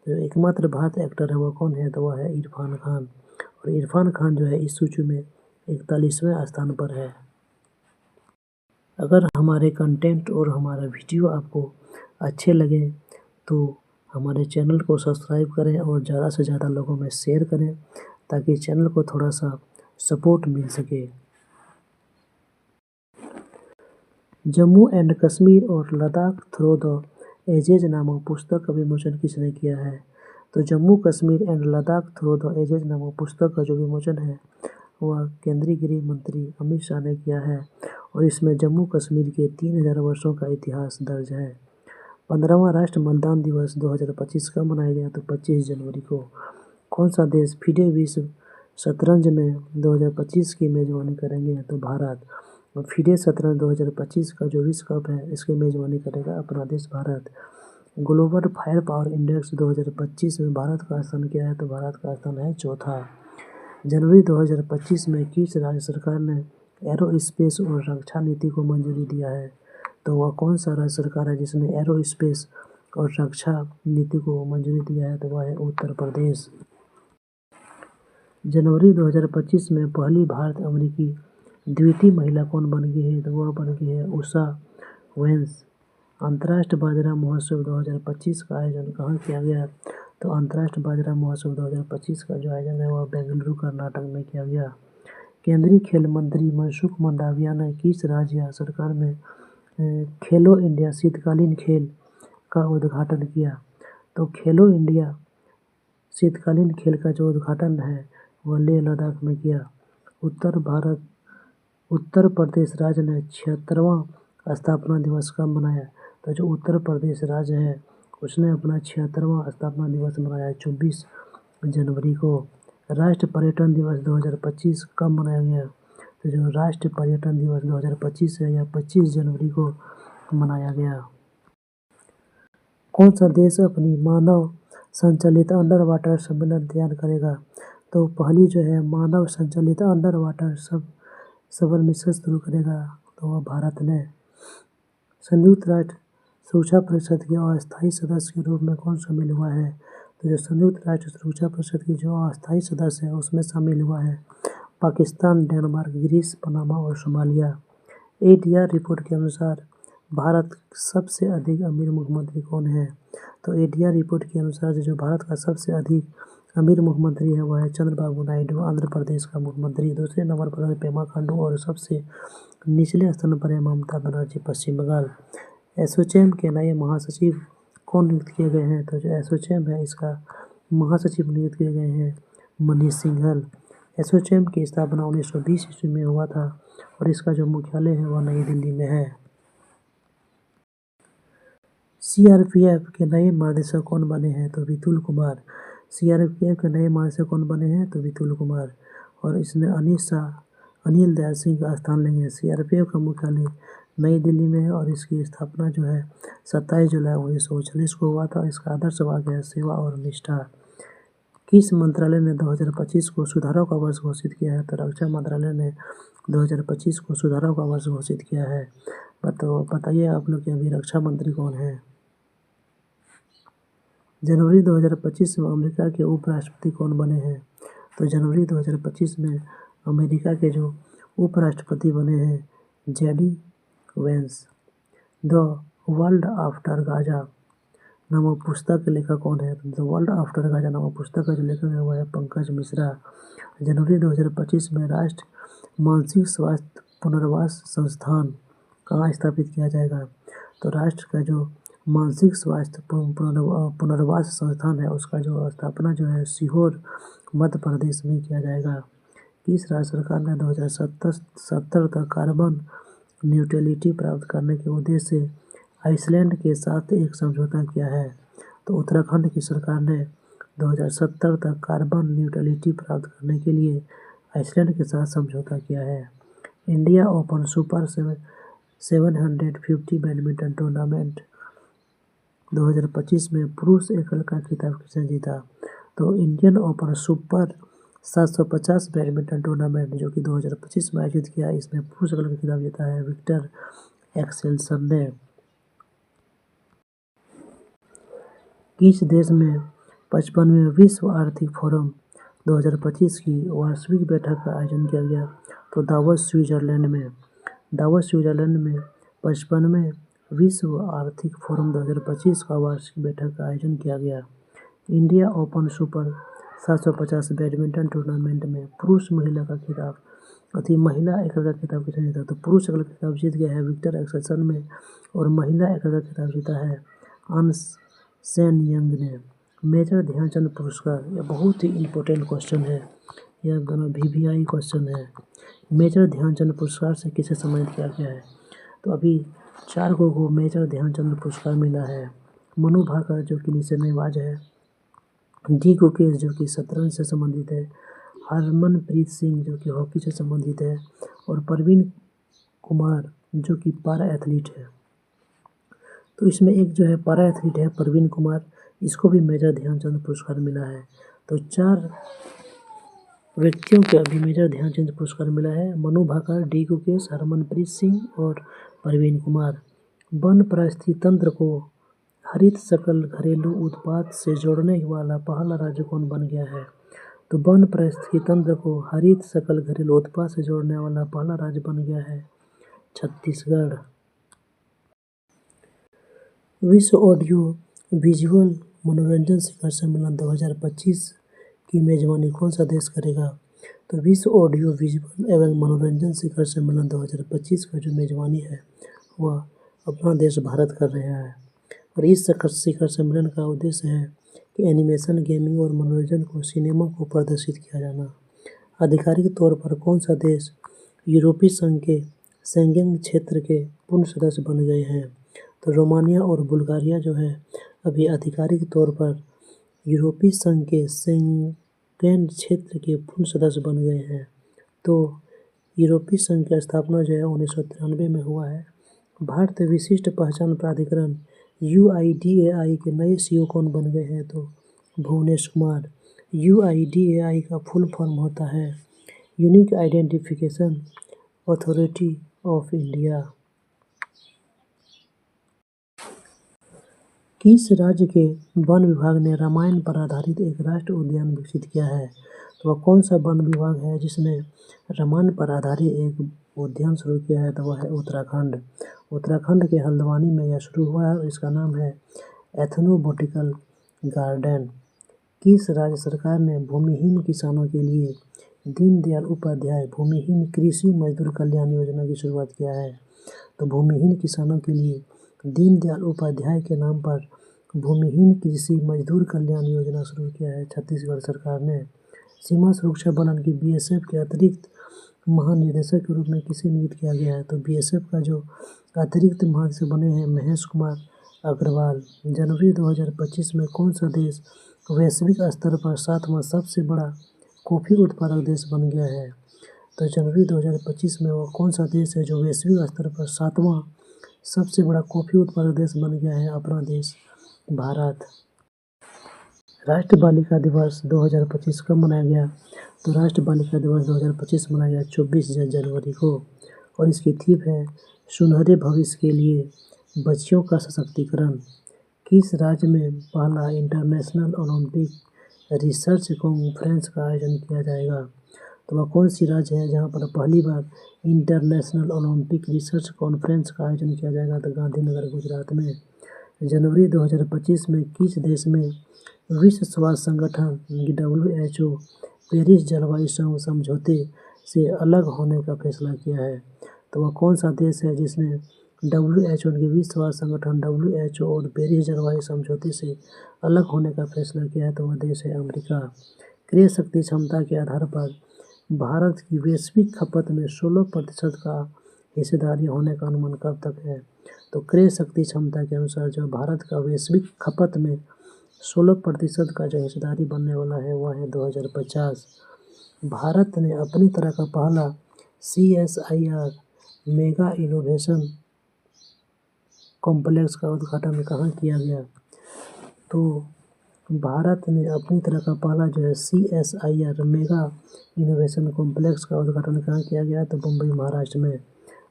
A: जो एकमात्र भारत एक्टर है वो कौन है, तो वह है इरफान खान। और इरफान खान जो है इस सूची में 41वें स्थान पर है। अगर हमारे कंटेंट और हमारा वीडियो आपको अच्छे लगे तो हमारे चैनल को सब्सक्राइब करें और ज़्यादा से ज़्यादा लोगों में शेयर करें ताकि चैनल को थोड़ा सा सपोर्ट मिल सके। जम्मू एंड कश्मीर और लद्दाख थ्रू द एजेज नामक पुस्तक का विमोचन किसने किया है, तो Jammu Kashmir and Ladakh through the edges नामक पुस्तक का जो विमोचन है वह केंद्रीय गृह मंत्री अमित शाह ने किया है और इसमें जम्मू कश्मीर के 3000 वर्षों का इतिहास दर्ज है। 15वां राष्ट्रीय मतदान दिवस 2025 कब मनाया गया, तो 25 जनवरी को। कौन सा देश फिडे विश्व शतरंज में 2025 की मेजबानी करेंगे, तो भारत। और फिडे शतरंज 2025 का जो विश्व कप है इसकी मेजबानी करेगा अपना देश Bharat. Global fire power index 2025 में भारत का स्थान क्या है, तो भारत का स्थान है चौथा। जनवरी 2025 में किस राज्य सरकार ने एरोस्पेस और रक्षा नीति को मंजूरी दिया है, तो वह कौन सा राज्य सरकार है जिसने एरोस्पेस और रक्षा नीति को मंजूरी दिया है, तो वह है उत्तर प्रदेश। जनवरी 2025 में पहली भारत अमेरिकी द्वितीय महिला कौन बन गई है, तो वह बन गई है उषा वेंस। अंतर्राष्ट्रीय बाजरा महोत्सव 2025 का आयोजन कहाँ किया गया, तो अंतर्राष्ट्रीय बाजरा महोत्सव 2025 का जो आयोजन है वह बेंगलुरु कर्नाटक में किया गया। केंद्रीय खेल मंत्री मनसुख मंडाविया ने किस राज्य या सरकार में खेलो इंडिया शीतकालीन खेल का उद्घाटन किया, तो खेलो इंडिया शीतकालीन खेल का जो उद्घाटन है वह लेह लद्दाख में किया। उत्तर प्रदेश राज्य ने 76वां स्थापना दिवस कब मनाया, तो जो उत्तर प्रदेश राज्य है उसने अपना 76वां स्थापना दिवस मनाया 24 जनवरी को। राष्ट्रीय पर्यटन दिवस 2025 कब मनाया गया, तो जो राष्ट्रीय पर्यटन दिवस 2025 है यह 25 जनवरी को मनाया गया। कौन सा देश अपनी मानव संचालित अंडर वाटर सबमरीन तैयार करेगा, तो पहली जो है मानव संचालित अंडर वाटर सबमरीन मिशन शुरू करेगा, तो वह भारत ने। संयुक्त राष्ट्र सुरक्षा परिषद के अस्थायी सदस्य के रूप में कौन शामिल हुआ है, तो जो संयुक्त राष्ट्र सुरक्षा परिषद की जो अस्थायी सदस्य है उसमें शामिल हुआ है पाकिस्तान, डेनमार्क, ग्रीस, पनामा और सोमालिया। एडीआर रिपोर्ट के अनुसार भारत सबसे अधिक अमीर मुख्यमंत्री कौन है, तो एडीआर रिपोर्ट के अनुसार जो भारत का सबसे अधिक अमीर मुख्यमंत्री है वह है चंद्रबाबू नायडू, आंध्र प्रदेश का मुख्यमंत्री। दूसरे नंबर पर है पेमा खांडू और सबसे निचले स्थान पर है ममता बनर्जी, पश्चिम बंगाल। एसोचैम के नए महासचिव कौन नियुक्त किए गए हैं, तो जो एसोचैम है इसका महासचिव नियुक्त किए गए हैं मनीष सिंघल। एसोचैम की स्थापना 1920 ईस्वी में हुआ था और इसका जो मुख्यालय है वह नई दिल्ली में है। सीआरपीएफ के नए महानिदेशक कौन बने हैं, तो विपुल कुमार। सीआरपीएफ के नए महानिदेशक कौन बने हैं, तो विपुल कुमार। और इसने अनिल दयाल सिंह का स्थान लेंगे। सीआरपीएफ का मुख्यालय नई दिल्ली में है और इसकी स्थापना जो है 27 जुलाई 1939 को हुआ था। इसका आदर्श वाक्य है सेवा और निष्ठा। किस मंत्रालय ने 2025 को सुधारों का वर्ष घोषित किया है, तो रक्षा मंत्रालय ने 2025 को सुधारों का वर्ष घोषित किया है। बताइए आप लोग कि अभी रक्षा मंत्री कौन है। जनवरी 2025 में अमेरिका के उपराष्ट्रपति कौन बने हैं, तो जनवरी 2025 में अमेरिका के जो उपराष्ट्रपति बने हैं JD Vance. The world after Gaza नामक पुस्तक के लेखक कौन है, द वर्ल्ड आफ्टर गाजा नामक पुस्तक का जो लेखक है वह है पंकज मिश्रा। जनवरी 2025 में राष्ट्रीय मानसिक स्वास्थ्य पुनर्वास संस्थान कहाँ स्थापित किया जाएगा, तो राष्ट्र का जो मानसिक स्वास्थ्य पुनर्वास संस्थान है उसका जो स्थापना जो है सीहोर मध्य प्रदेश में किया जाएगा। किस राज्य सरकार ने 2070 तक कार्बन न्यूट्रलिटी प्राप्त करने के उद्देश्य से आइसलैंड के साथ एक समझौता किया है, तो उत्तराखंड की सरकार ने 2070 तक कार्बन न्यूट्रलिटी प्राप्त करने के लिए आइसलैंड के साथ समझौता किया है। India open super 750 badminton tournament 2025 में पुरुष एकल का खिताब किसने जीता, तो Indian open super 750 badminton tournament जो कि 2025 में आयोजित किया इसमें पुरुष एकल का खिताब जीता है विक्टर एक्सेल्सन ने। किस देश में 55वें विश्व आर्थिक फोरम 2025 की वार्षिक बैठक का आयोजन किया गया? तो दावोस स्विट्जरलैंड में। दावोस स्विट्जरलैंड में 55वें विश्व आर्थिक फोरम 2025 का वार्षिक बैठक का आयोजन किया गया। India open super 750 badminton tournament में पुरुष महिला का खिताब महिला एकल का खिताब किसने जीता? तो पुरुष एकल का खिताब जीत गया है विक्टर एक्सेल्सन में, और महिला एकल का खिताब जीता है अंश सेन यंग ने। मेजर ध्यानचंद पुरस्कार, यह बहुत ही इम्पोर्टेंट क्वेश्चन है, यह दोनों VVI क्वेश्चन है। मेजर ध्यानचंद पुरस्कार से किसे सम्मानित किया गया है? तो अभी 4 को मेजर ध्यानचंद पुरस्कार मिला है। मनु भाकर जो कि निशानेबाज है, डी गुकेश जो कि शतरंज से संबंधित है, हरमनप्रीत सिंह जो कि हॉकी से संबंधित है, और प्रवीण कुमार जो कि पारा एथलीट है। तो इसमें एक जो है पारा एथलीट है प्रवीण कुमार, इसको भी मेजर ध्यानचंद पुरस्कार मिला है। तो 4 व्यक्तियों को अभी मेजर ध्यानचंद पुरस्कार मिला है, मनु भाकर, डी गुकेश, हरमनप्रीत सिंह और प्रवीण कुमार। वन पारिस्थितिकी तंत्र को हरित सकल घरेलू उत्पाद से जोड़ने वाला पहला राज्य कौन बन गया है? तो वन पारिस्थितिकी तंत्र को हरित सकल घरेलू उत्पाद से जोड़ने वाला पहला राज्य बन गया है छत्तीसगढ़। विश्व ऑडियो विजुअल मनोरंजन शिखर सम्मेलन 2025 की मेजबानी कौन सा देश करेगा? तो विश्व ऑडियो विजुअल एवं मनोरंजन शिखर सम्मेलन 2025 का जो मेजबानी है वह अपना देश भारत कर रहा है। और इस शिखर सम्मेलन का उद्देश्य है कि एनिमेशन, गेमिंग और मनोरंजन को सिनेमा को प्रदर्शित किया जाना। आधिकारिक तौर पर कौन सा देश यूरोपीय संघ के शेंगेन क्षेत्र के पूर्ण सदस्य बन गए हैं? तो रोमानिया और बुल्गारिया जो है अभी आधिकारिक तौर पर यूरोपीय संघ के शेंगेन क्षेत्र के पूर्ण सदस्य बन गए हैं। तो यूरोपीय संघ की स्थापना जो है 1993 में हुआ है। भारतीय विशिष्ट पहचान प्राधिकरण UIDAI के नए CEO कौन बन गए हैं? तो भुवनेश कुमार। UIDAI का फुल फॉर्म होता है unique identification authority of India. किस राज्य के वन विभाग ने रामायण पर आधारित एक राष्ट्रीय उद्यान विकसित किया है? तो वह कौन सा वन विभाग है जिसने रामायण पर आधारित एक उद्यान शुरू किया है? तो वह है उत्तराखंड। उत्तराखंड के हल्द्वानी में यह शुरू हुआ है और इसका नाम है एथनोबोटिकल गार्डन। किस राज्य सरकार ने भूमिहीन किसानों के लिए दीनदयाल उपाध्याय भूमिहीन कृषि मजदूर कल्याण योजना की शुरुआत किया है? तो भूमिहीन किसानों के लिए दीनदयाल उपाध्याय के नाम पर भूमिहीन कृषि मजदूर कल्याण योजना शुरू किया है छत्तीसगढ़ सरकार ने। सीमा सुरक्षा बल की BSF के अतिरिक्त महानिदेशक के रूप में किसे नियुक्त किया गया है? तो BSF का जो अतिरिक्त महानिदेशक बने हैं महेश कुमार अग्रवाल। जनवरी 2025 में कौन सा देश वैश्विक स्तर पर 7वां सबसे बड़ा कॉफ़ी उत्पादक देश बन गया है? तो जनवरी 2025 में वो कौन सा देश है जो वैश्विक स्तर पर 7वां सबसे बड़ा कॉफ़ी उत्पादक देश बन गया है? अपना देश भारत। राष्ट्रीय बालिका दिवस 2025 कब मनाया गया? तो राष्ट्रीय बालिका दिवस 2025 मनाया गया 24 जनवरी को, और इसकी थीम है सुनहरे भविष्य के लिए बच्चियों का सशक्तिकरण। किस राज्य में पहला इंटरनेशनल ओलंपिक रिसर्च कॉन्फ्रेंस का आयोजन किया जाएगा? तो वह कौन सी राज्य है जहां पर पहली बार इंटरनेशनल ओलंपिक रिसर्च कॉन्फ्रेंस का आयोजन किया जाएगा? तो गांधीनगर गुजरात में। जनवरी 2025 में किस देश में विश्व स्वास्थ्य संगठन WHO पेरिस जलवायु समझौते से अलग होने का फैसला किया है? तो वह कौन सा देश है जिसने WHO के विश्व स्वास्थ्य संगठन WHO और पेरिस जलवायु समझौते से अलग होने का फैसला किया है? तो वह देश है अमेरिका। क्रय शक्ति क्षमता के आधार पर भारत की वैश्विक खपत में 16% का हिस्सेदारी होने का अनुमान कब तक है? तो क्रय शक्ति क्षमता के अनुसार जो भारत का वैश्विक खपत में 16% का जो हिस्सेदारी बनने वाला है वह है 2050। भारत ने अपनी तरह का पहला CSIR मेगा इनोवेशन कॉम्प्लेक्स का उद्घाटन कहाँ किया गया? तो भारत ने अपनी तरह का पहला जो है CSIR मेगा इनोवेशन कॉम्प्लेक्स का उद्घाटन कहाँ किया गया? तो मुंबई महाराष्ट्र में।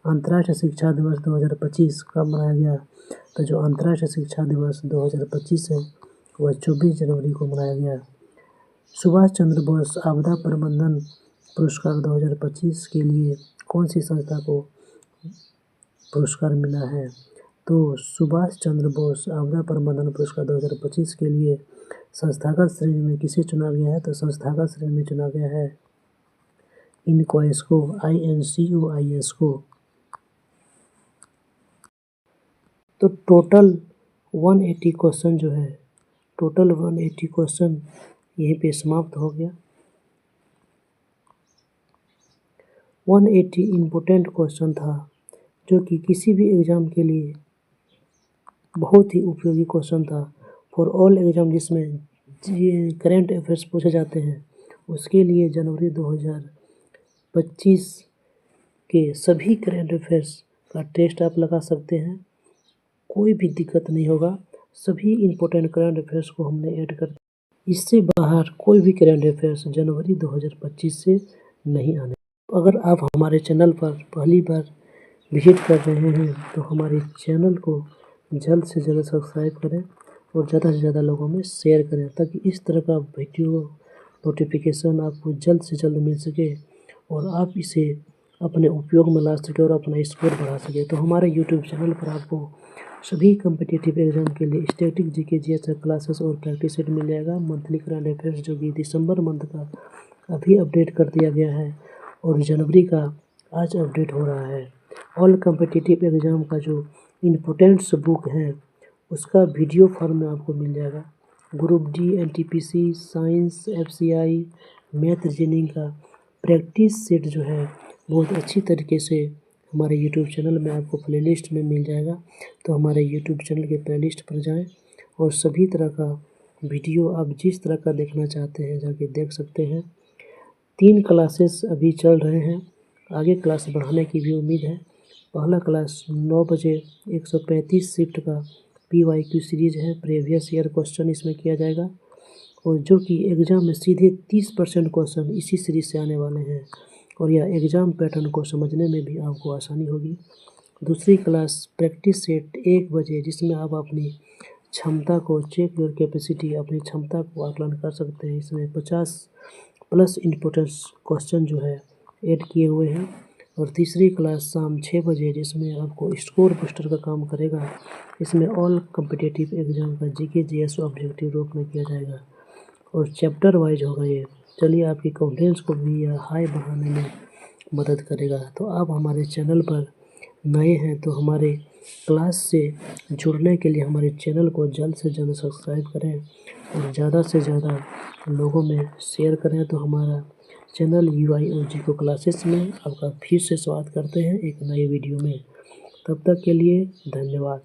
A: अंतर्राष्ट्रीय शिक्षा दिवस 2025 कब मनाया गया? तो जो अंतर्राष्ट्रीय शिक्षा दिवस 2025 है वह 24 जनवरी को मनाया गया। सुभाष चंद्र बोस आपदा प्रबंधन पुरस्कार 2025 के लिए कौन सी संस्था को पुरस्कार मिला है? तो सुभाष चंद्र बोस आपदा प्रबंधन पुरस्कार 2025 के लिए संस्थागत श्रेणी में किसे चुना गया है? तो संस्थागत श्रेणी में चुना गया है इनकॉइस को, INCOIS को। तो टोटल 180 क्वेश्चन जो है, टोटल 180 क्वेश्चन यहीं पे समाप्त हो गया। 180 इम्पोर्टेंट क्वेश्चन था जो कि किसी भी एग्ज़ाम के लिए बहुत ही उपयोगी क्वेश्चन था। फॉर ऑल एग्ज़ाम जिसमें करेंट अफेयर्स पूछे जाते हैं, उसके लिए जनवरी 2025 के सभी करेंट अफेयर्स का टेस्ट आप लगा सकते हैं, कोई भी दिक्कत नहीं होगा। सभी इम्पोर्टेंट करंट अफेयर्स को हमने ऐड कर, इससे बाहर कोई भी करंट अफेयर्स जनवरी 2025 से नहीं आने। अगर आप हमारे चैनल पर पहली बार विजिट कर रहे हैं तो हमारे चैनल को जल्द से जल्द सब्सक्राइब करें और ज़्यादा से ज़्यादा लोगों में शेयर करें, ताकि इस तरह का वीडियो नोटिफिकेशन आपको जल्द से जल्द मिल सके और आप इसे अपने उपयोग में ला सके और अपना स्कोर बढ़ा सके। तो हमारे यूट्यूब चैनल पर आपको सभी कम्पिटिटिव एग्जाम के लिए स्टैटिक जीके जीएस क्लासेस और प्रैक्टिस सेट मिल जाएगा। मंथली करंट अफेयर्स जो कि दिसंबर मंथ का अभी अपडेट कर दिया गया है और जनवरी का आज अपडेट हो रहा है। ऑल कम्पिटिटिव एग्ज़ाम का जो इम्पोर्टेंट्स बुक है उसका वीडियो फॉर्म में आपको मिल जाएगा। Group D, NTPC, science, FCI, math, reasoning का प्रैक्टिस सेट जो है बहुत अच्छी तरीके से हमारे यूट्यूब चैनल में आपको प्लेलिस्ट में मिल जाएगा। तो हमारे यूट्यूब चैनल के प्लेलिस्ट पर जाएं और सभी तरह का वीडियो आप जिस तरह का देखना चाहते हैं जाके देख सकते हैं। 3 क्लासेस अभी चल रहे हैं, आगे क्लास बढ़ाने की भी उम्मीद है। पहला क्लास 9 बजे 135 शिफ्ट का PYQ सीरीज़ है, प्रीवियस ईयर क्वेश्चन इसमें किया जाएगा और जो कि एग्ज़ाम में सीधे 30% क्वेश्चन इसी सीरीज़ से आने वाले हैं और यह एग्ज़ाम पैटर्न को समझने में भी आपको आसानी होगी। दूसरी क्लास प्रैक्टिस सेट 1 बजे, जिसमें आप अपनी क्षमता को चेक योर कैपेसिटी, अपनी क्षमता को आकलन कर सकते हैं। इसमें 50+ इम्पोर्टेंस क्वेश्चन जो है ऐड किए हुए हैं। और तीसरी क्लास शाम 6 बजे, जिसमें आपको स्कोर बूस्टर का काम करेगा। इसमें ऑल कम्पिटिटिव एग्ज़ाम का जीके जीएस ऑब्जेक्टिव रूप में किया जाएगा और चैप्टर वाइज होगा ये। चलिए आपकी कॉन्फिडेंस को भी यह हाई बढ़ाने में मदद करेगा। तो आप हमारे चैनल पर नए हैं तो हमारे क्लास से जुड़ने के लिए हमारे चैनल को जल्द से जल्द सब्सक्राइब करें और ज़्यादा से ज़्यादा लोगों में शेयर करें। तो हमारा चैनल UI और GK क्लासेस में आपका फिर से स्वागत करते हैं एक नए वीडियो में। तब तक के लिए धन्यवाद।